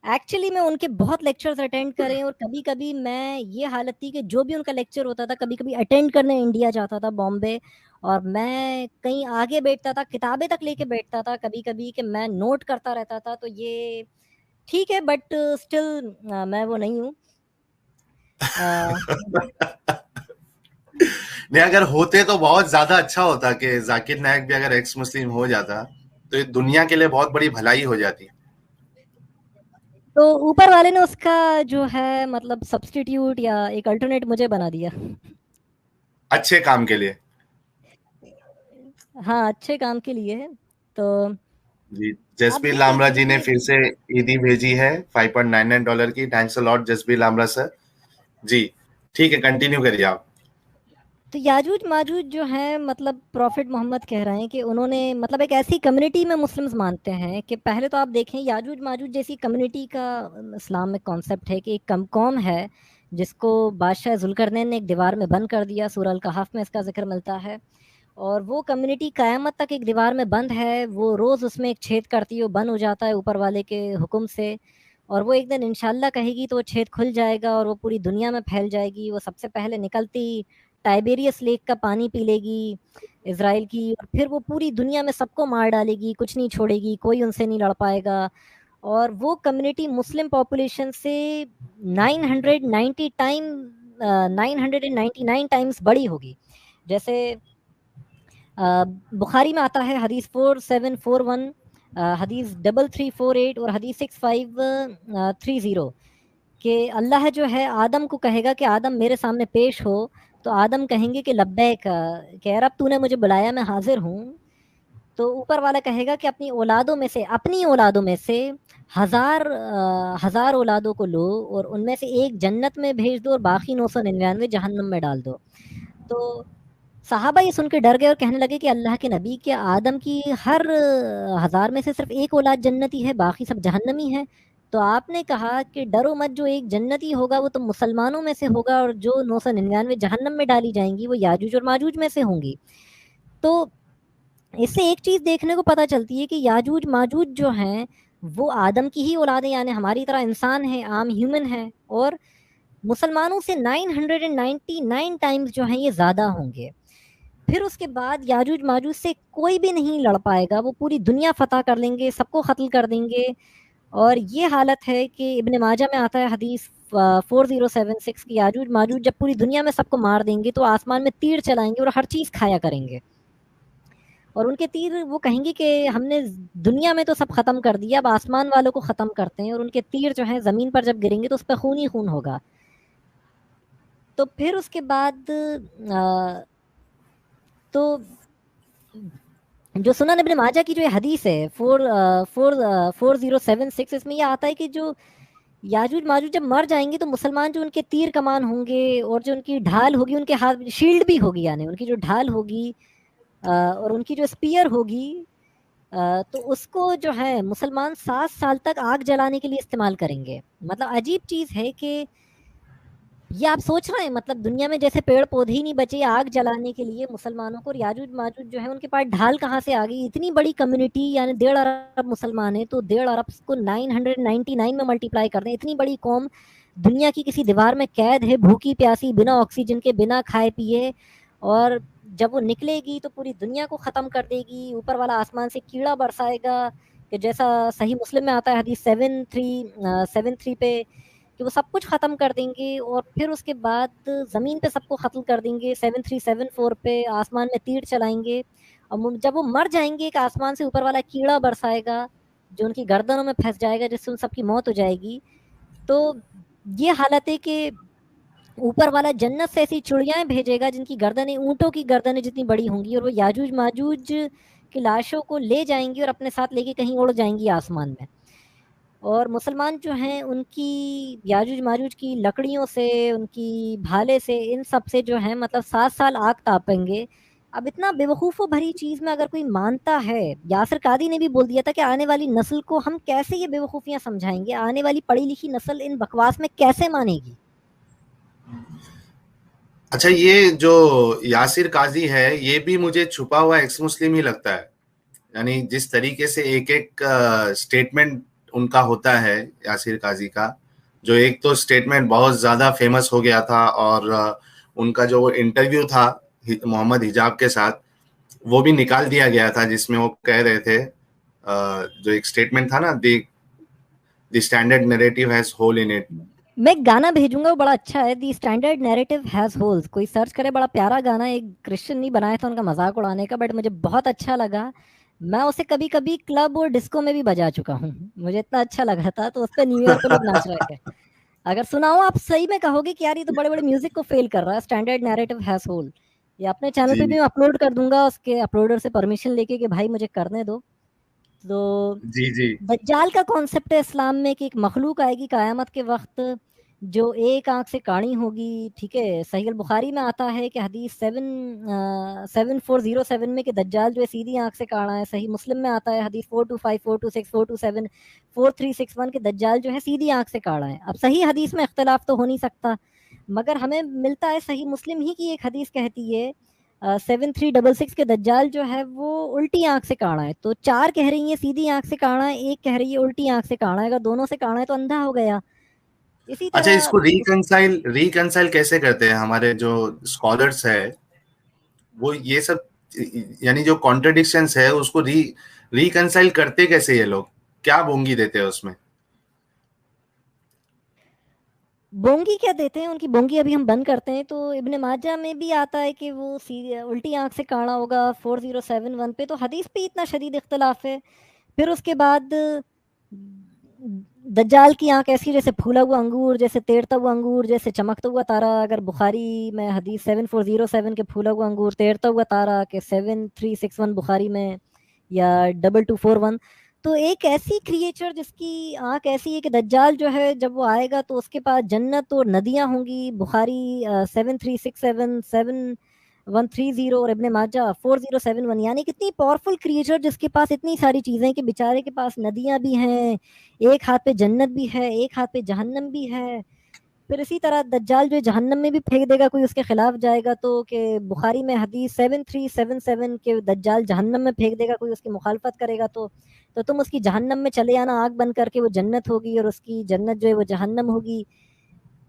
ایکچولی میں ان کے بہت لیکچرز اٹینڈ کرے ہیں, اور کبھی کبھی میں یہ حالت تھی کہ جو بھی ان کا لیکچر ہوتا تھا کبھی کبھی اٹینڈ کرنے انڈیا جاتا تھا, بامبے, اور میں کہیں آگے بیٹھتا تھا, کتابیں تک لے کے بیٹھتا تھا کبھی کبھی کہ میں نوٹ کرتا رہتا تھا. تو یہ ٹھیک ہے, بٹ اسٹل میں وہ نہیں ہوں. نہیں اگر ہوتے تو بہت زیادہ اچھا ہوتا کہ ذاکر نائک بھی اگر ایکس مسلم ہو جاتا تو یہ دنیا کے لیے بہت بڑی بھلائی ہو جاتی. تو اوپر والے نے اس کا جو ہے مطلب سبسٹیٹیوٹ یا ایک الٹرنیٹ مجھے بنا دیا اچھے کام کے لیے. ہاں اچھے کام کے لیے ہے. تو جی آپ جسبیر دیکھ لامرا جی لیجیے نے کہ پھر سے عیدی بھیجی ہے $5.99 کی, تھینکس اے لاٹ جسبیر لامرا سر. جی ٹھیک ہے کنٹینیو کریے آپ. تو یاجوج ماجوج جو ہیں مطلب پروفٹ محمد کہہ رہے ہیں کہ انہوں نے مطلب ایک ایسی کمیونٹی میں مسلمز مانتے ہیں کہ پہلے تو آپ دیکھیں یاجوج ماجوج جیسی کمیونٹی کا اسلام میں کانسیپٹ ہے کہ ایک قوم ہے جس کو بادشاہ ذوالقرنین نے ایک دیوار میں بند کر دیا. سورہ الکہف میں اس کا ذکر ملتا ہے, اور وہ کمیونٹی قیامت تک ایک دیوار میں بند ہے. وہ روز اس میں ایک چھید کرتی ہے, وہ بند ہو جاتا ہے اوپر والے کے حکم سے, اور وہ ایک دن انشاءاللہ کہے گی تو وہ چھید کھل جائے گا اور وہ پوری دنیا میں پھیل جائے گی. وہ سب سے پہلے نکلتی ٹائبیریس لیک کا پانی پی لے گی اسرائیل کی, اور پھر وہ پوری دنیا میں سب کو مار ڈالے گی, کچھ نہیں چھوڑے گی, کوئی ان سے نہیں لڑ پائے گا. اور وہ کمیونٹی مسلم پاپولیشن سے 999 ٹائمز بڑی ہوگی. جیسے بخاری میں آتا ہے حدیث 4741, حدیث 3348 اور حدیث 6530 کہ اللہ جو ہے آدم کو کہے گا کہ آدم میرے سامنے پیش ہو, تو آدم کہیں گے کہ لبیک, کہ رب تو نے مجھے بلایا میں حاضر ہوں. تو اوپر والا کہے گا کہ اپنی اولادوں میں سے 1000 اولادوں کو لو اور ان میں سے ایک جنت میں بھیج دو اور باقی 999 جہنم میں ڈال دو. تو صحابہ یہ سن کے ڈر گئے اور کہنے لگے کہ اللہ کے نبی, کیا آدم کی ہر 1000 میں سے صرف ایک اولاد جنتی ہے, باقی سب جہنمی ہے؟ تو آپ نے کہا کہ ڈرو مت, جو ایک جنتی ہوگا وہ تو مسلمانوں میں سے ہوگا, اور جو 999 جہنم میں ڈالی جائیں گی وہ یاجوج اور ماجوج میں سے ہوں گی. تو اس سے ایک چیز دیکھنے کو پتہ چلتی ہے کہ یاجوج ماجوج جو ہیں وہ آدم کی ہی اولادیں, یعنی ہماری طرح انسان ہیں, عام ہیومن ہیں, اور مسلمانوں سے 999 ٹائمز جو ہیں یہ زیادہ ہوں گے. پھر اس کے بعد یاجوج ماجوج سے کوئی بھی نہیں لڑ پائے گا, وہ پوری دنیا فتح کر لیں گے, سب کو قتل کر دیں گے. اور یہ حالت ہے کہ ابن ماجہ میں آتا ہے حدیث 4076 کی یاجوج ماجوج جب پوری دنیا میں سب کو مار دیں گے تو آسمان میں تیر چلائیں گے اور ہر چیز کھایا کریں گے, اور ان کے تیر وہ کہیں گے کہ ہم نے دنیا میں تو سب ختم کر دیا, اب آسمان والوں کو ختم کرتے ہیں, اور ان کے تیر جو ہیں زمین پر جب گریں گے تو اس پہ خون ہی خون ہوگا. تو پھر اس کے بعد تو جو سنن ابن ماجہ کی جو یہ حدیث ہے 4076, اس میں یہ آتا ہے کہ جو یاجوج ماجوج جب مر جائیں گے تو مسلمان جو ان کے تیر کمان ہوں گے اور جو ان کی ڈھال ہوگی, ان کے ہاتھ شیلڈ بھی ہوگی, یعنی ان کی جو ڈھال ہوگی اور ان کی جو اسپیئر ہوگی تو اس کو جو ہے مسلمان 7 سال تک آگ جلانے کے لیے استعمال کریں گے. مطلب عجیب چیز ہے کہ یہ آپ سوچ رہے ہیں مطلب دنیا میں جیسے پیڑ پودے ہی نہیں بچے آگ جلانے کے لیے مسلمانوں کو, یاجوج ماجوج جو ہے ان کے پاس ڈھال کہاں سے آ گئی. اتنی بڑی کمیونٹی یعنی 1.5 ارب مسلمان ہیں, تو 1.5 ارب کو 999 میں ملٹیپلائی کر دیں, اتنی بڑی قوم دنیا کی کسی دیوار میں قید ہے, بھوکی پیاسی, بنا آکسیجن کے, بنا کھائے پیے, اور جب وہ نکلے گی تو پوری دنیا کو ختم کر دے گی. اوپر والا آسمان سے کیڑا برسائے گا کہ جیسا صحیح مسلم میں آتا ہے حدیث 7:3 پہ کہ وہ سب کچھ ختم کر دیں گے, اور پھر اس کے بعد زمین پہ سب کو ختم کر دیں گے. 7374 پہ آسمان میں تیر چلائیں گے, اور جب وہ مر جائیں گے کہ آسمان سے اوپر والا کیڑا برسائے گا جو ان کی گردنوں میں پھنس جائے گا, جس سے ان سب کی موت ہو جائے گی. تو یہ حالت ہے کہ اوپر والا جنت سے ایسی چڑیاں بھیجے گا جن کی گردنیں اونٹوں کی گردنیں جتنی بڑی ہوں گی, اور وہ یاجوج ماجوج کی لاشوں کو لے جائیں گی اور اپنے ساتھ لے کے کہیں اڑ جائیں گی آسمان میں. اور مسلمان جو ہیں ان کی یاجوج ماجوج کی لکڑیوں سے, ان کی بھالے سے, ان سب سے جو ہے مطلب 7 سال آگ تاپیں گے. اب اتنا بے وقوف و بھری چیز میں اگر کوئی مانتا ہے, یاسر قادی نے بھی بول دیا تھا کہ آنے والی نسل کو ہم کیسے یہ بے وقوفیاں سمجھائیں گے, آنے والی پڑھی لکھی نسل ان بکواس میں کیسے مانے گی. اچھا, یہ جو یاسر قاضی ہے یہ بھی مجھے چھپا ہوا ایکس مسلم ہی لگتا ہے. یعنی جس طریقے سے ایک ایک اسٹیٹمنٹ ان کا ہوتا ہے یاسر قاضی کا, جو ایک تو اسٹیٹمنٹ بہت زیادہ فیمس ہو گیا تھا, اور ان کا جو انٹرویو تھا محمد حجاب کے ساتھ وہ بھی نکال دیا گیا تھا, جس میں وہ کہہ رہے تھے جو ایک اسٹیٹمنٹ تھا نا, the standard narrative has whole in it. میں ایک گانا بھیجوں گا, وہ بڑا اچھا ہے, the standard narrative has holes, کوئی سرچ کرے, بڑا پیارا گانا, ایک کرسچن نہیں بنایا تھا ان کا مذاق اڑانے کا, بٹ مجھے بہت اچھا لگا. میں اسے کبھی کبھی کلب اور ڈسکو میں بھی بجا چکا ہوں, مجھے اتنا اچھا لگا تھا. تو اس پہ نیو ایئر پہ لوگ ناچ رہے تھے. اگر سناؤ آپ صحیح میں کہو گے کہ یار یہ تو بڑے بڑے میوزک کو فیل کر رہا ہے, اسٹینڈرڈ نیریٹو ہیز ہول. یہ اپنے چینل پہ بھی میں اپلوڈ کر دوں گا, اس کے اپلوڈر سے پرمیشن لے کے کہ بھائی مجھے کرنے دو. تو جی دجال کا کانسیپٹ ہے اسلام میں کہ ایک مخلوق آئے گی قیامت کے وقت جو ایک آنکھ سے کاڑی ہوگی. ٹھیک ہے, صحیح البخاری میں آتا ہے کہ حدیث 7407 میں کہ دجال جو ہے سیدھی آنکھ سے کاڑا ہے. صحیح مسلم میں آتا ہے حدیث 425 426 427 4361 کہ دجال جو ہے سیدھی آنکھ سے کاڑا ہے. اب صحیح حدیث میں اختلاف تو ہو نہیں سکتا, مگر ہمیں ملتا ہے صحیح مسلم ہی کی ایک حدیث کہتی ہے 7366 کے دجال جو ہے وہ الٹی آنکھ سے کاڑا ہے. تو 4 کہہ رہی ہیں سیدھی آنکھ سے کاڑا ہے, ایک کہہ رہی ہے الٹی آنکھ سے کاڑا ہے. اگر دونوں سے کاڑا ہے تو اندھا ہو گیا. اسی اچھا, اس طرح کو ریکنسائل کیسے کرتے ہیں ہمارے جو اسکالرس ہے, وہ یہ سب یعنی جو کانٹرڈکشنز ہے اس کو ریکنسائل کرتے کیسے یہ لوگ, کیا بونگی دیتے ہیں اس میں؟ بونگی کیا دیتے ہیں, ان کی بونگی ابھی ہم بند کرتے ہیں. تو ابن ماجہ میں بھی آتا ہے کہ وہ الٹی آنکھ سے کاڑا ہوگا 4071 پہ. تو حدیث پہ اتنا شدید اختلاف ہے. پھر اس کے بعد دجال کی آنکھ ایسی جیسے پھولا ہوا انگور, جیسے تیرتا ہوا انگور, جیسے چمکتا ہوا تارا. اگر بخاری میں حدیث 7407 کے پھولا ہوا انگور, تیرتا ہوا تارا کہ 7361 بخاری میں, یا 2241. تو ایک ایسی کریچر جس کی آنکھ ایسی ہے کہ دجال جو ہے جب وہ آئے گا تو اس کے پاس جنت اور ندیاں ہوں گی. بخاری 7367 7130 اور ابن ماجہ 4071. یعنی کتنی پاورفل کریچر جس کے پاس اتنی ساری چیزیں کہ بیچارے کے پاس ندیاں بھی ہیں, ایک ہاتھ پہ جنت بھی ہے, ایک ہاتھ پہ جہنم بھی ہے. پھر اسی طرح دجال جو جہنم میں بھی پھینک دے گا کوئی اس کے خلاف جائے گا تو, کہ بخاری میں حدیث 7377 کے دجال جہنم میں پھینک دے گا کوئی اس کی مخالفت کرے گا تو تم اس کی جہنم میں چلے آنا, آگ بند کر کے, وہ جنت ہوگی اور اس کی جنت جو ہے وہ جہنم ہوگی.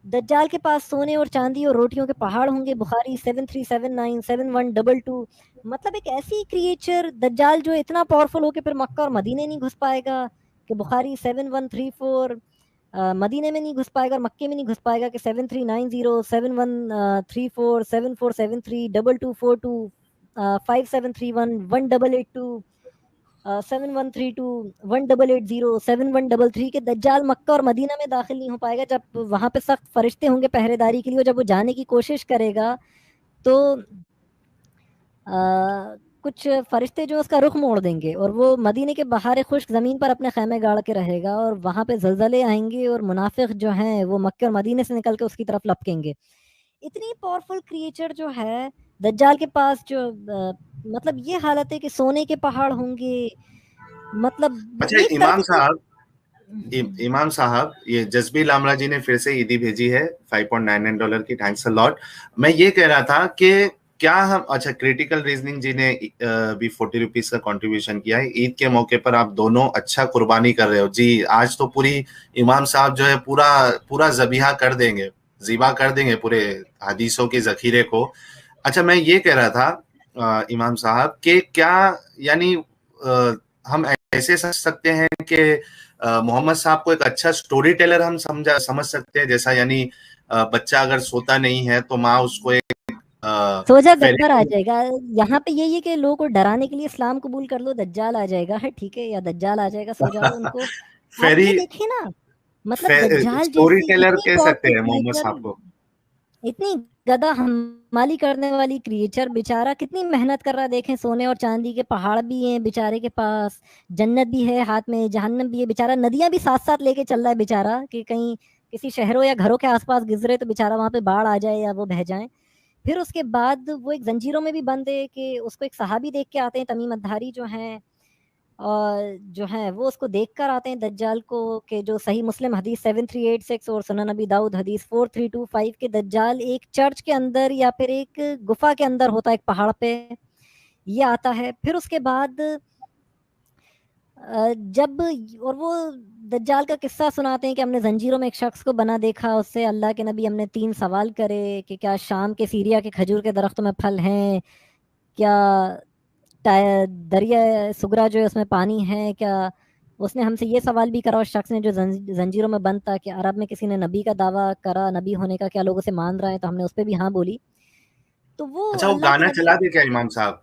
دجال کے پاس سونے اور چاندی اور روٹیوں کے پہاڑ ہوں گے. بخاری 7379 7122. مطلب ایک ایسی کریچر دجال جو اتنا پاورفل ہو کہ پھر مکہ اور مدینے نہیں گھس پائے گا, کہ بخاری 7134 مدینے میں نہیں گھس پائے گا اور مکے میں نہیں گھس پائے گا, کہ 7390 7134 7473 2242 5731 1882 7132 1880 7133 کے دجال مکہ اور مدینہ میں داخل نہیں ہو پائے گا. جب وہاں پہ سخت فرشتے ہوں گے پہرے داری کے لیے, جب وہ جانے کی کوشش کرے گا تو کچھ فرشتے جو اس کا رخ موڑ دیں گے, اور وہ مدینے کے بہار خشک زمین پر اپنے خیمے گاڑ کے رہے گا, اور وہاں پہ زلزلے آئیں گے اور منافق جو ہیں وہ مکہ اور مدینے سے نکل کے اس کی طرف لپکیں گے. اتنی پاورفل کریچر جو ہے دجال کے پاس جو مطلب یہ حالت ہے کہ سونے کے پہاڑ ہوں گے، مطلب اچھا ایک طرف امام صاحب یہ جذبی لامرا جی نے پھر سے عیدی بھیجی ہے $5.99 کی، تھینکس ا لاٹ. میں یہ کہہ رہا تھا کہ کیا ہم اچھا کریٹیکل ریزننگ جی نے بھی 40 روپیز کا کنٹریبیوشن کیا ہے. عید کے موقع پر آپ دونوں اچھا قربانی کر رہے ہو جی. آج تو پوری امام صاحب جو ہے پورا ذبیحہ کر دیں گے، ذبح کر دیں گے پورے حدیثوں کے ذخیرے کو. اچھا میں یہ کہہ رہا تھا امام صاحب کہ کیا یعنی ہم ایسے سمجھ سکتے ہیں کہ محمد صاحب کو ایک اچھا سٹوری ٹیلر ہم سمجھ سکتے ہیں، جیسا یعنی بچہ اگر سوتا نہیں ہے تو ماں اس کو ایک سو جا گدر آ جائے گا. یہاں پہ یہی ہے کہ لوگوں کو ڈرانے کے لیے اسلام قبول کر لو، دجال آ جائے گا ہے ٹھیک ہے، یا دجال آ جائے گا، سو جاؤ. ان کو آپ یہ دیکھیں نا، مطلب دجال سٹوری جیسی ٹیلر اتنی کہہ سکتے ہیں پاورفل محمد کریچر، صاحب کو. اتنی گدا حمالی کرنے والی کریچر بیچارہ کتنی محنت کر رہا ہے. دیکھیں سونے اور چاندی کے پہاڑ بھی ہیں بیچارے کے پاس، جنت بھی ہے ہاتھ میں، جہنم بھی ہے بیچارہ، ندیاں بھی ساتھ ساتھ لے کے چل رہا ہے بیچارہ کہ کہیں کسی شہروں یا گھروں کے آس پاس گزرے تو بیچارہ وہاں پہ باڑھ آ جائے یا وہ بہہ جائیں. پھر اس کے بعد وہ ایک زنجیروں میں بھی بند ہے کہ اس کو ایک صحابی دیکھ کے آتے ہیں، تمیم الداری جو ہیں، اور جو ہیں وہ اس کو دیکھ کر آتے ہیں دجال کو، کہ جو صحیح مسلم حدیث 7386 اور سنن نبی داؤد حدیث 4325 کے دجال ایک چرچ کے اندر یا پھر ایک گفا کے اندر ہوتا ہے، ایک پہاڑ پہ یہ آتا ہے. پھر اس کے بعد جب اور وہ دجال کا قصہ سناتے ہیں کہ ہم نے زنجیروں میں ایک شخص کو بنا دیکھا، اس سے اللہ کے نبی ہم نے 3 سوال کرے کہ کیا شام کے سیریا کے کھجور کے درختوں میں پھل ہیں، کیا دریا سگرا جو ہے اس میں پانی ہے، کیا اس نے ہم سے یہ سوال بھی کرا، اس شخص نے جو زنجیروں میں بند تھا، کہ عرب میں کسی نے نبی کا دعویٰ کرا، نبی ہونے کا، کیا لوگ اسے مان رہے ہیں، تو ہم نے اس پہ بھی ہاں بولی. تو وہ اچھا وہ اللہ کے گانا نبی چلا دے کیا امام صاحب؟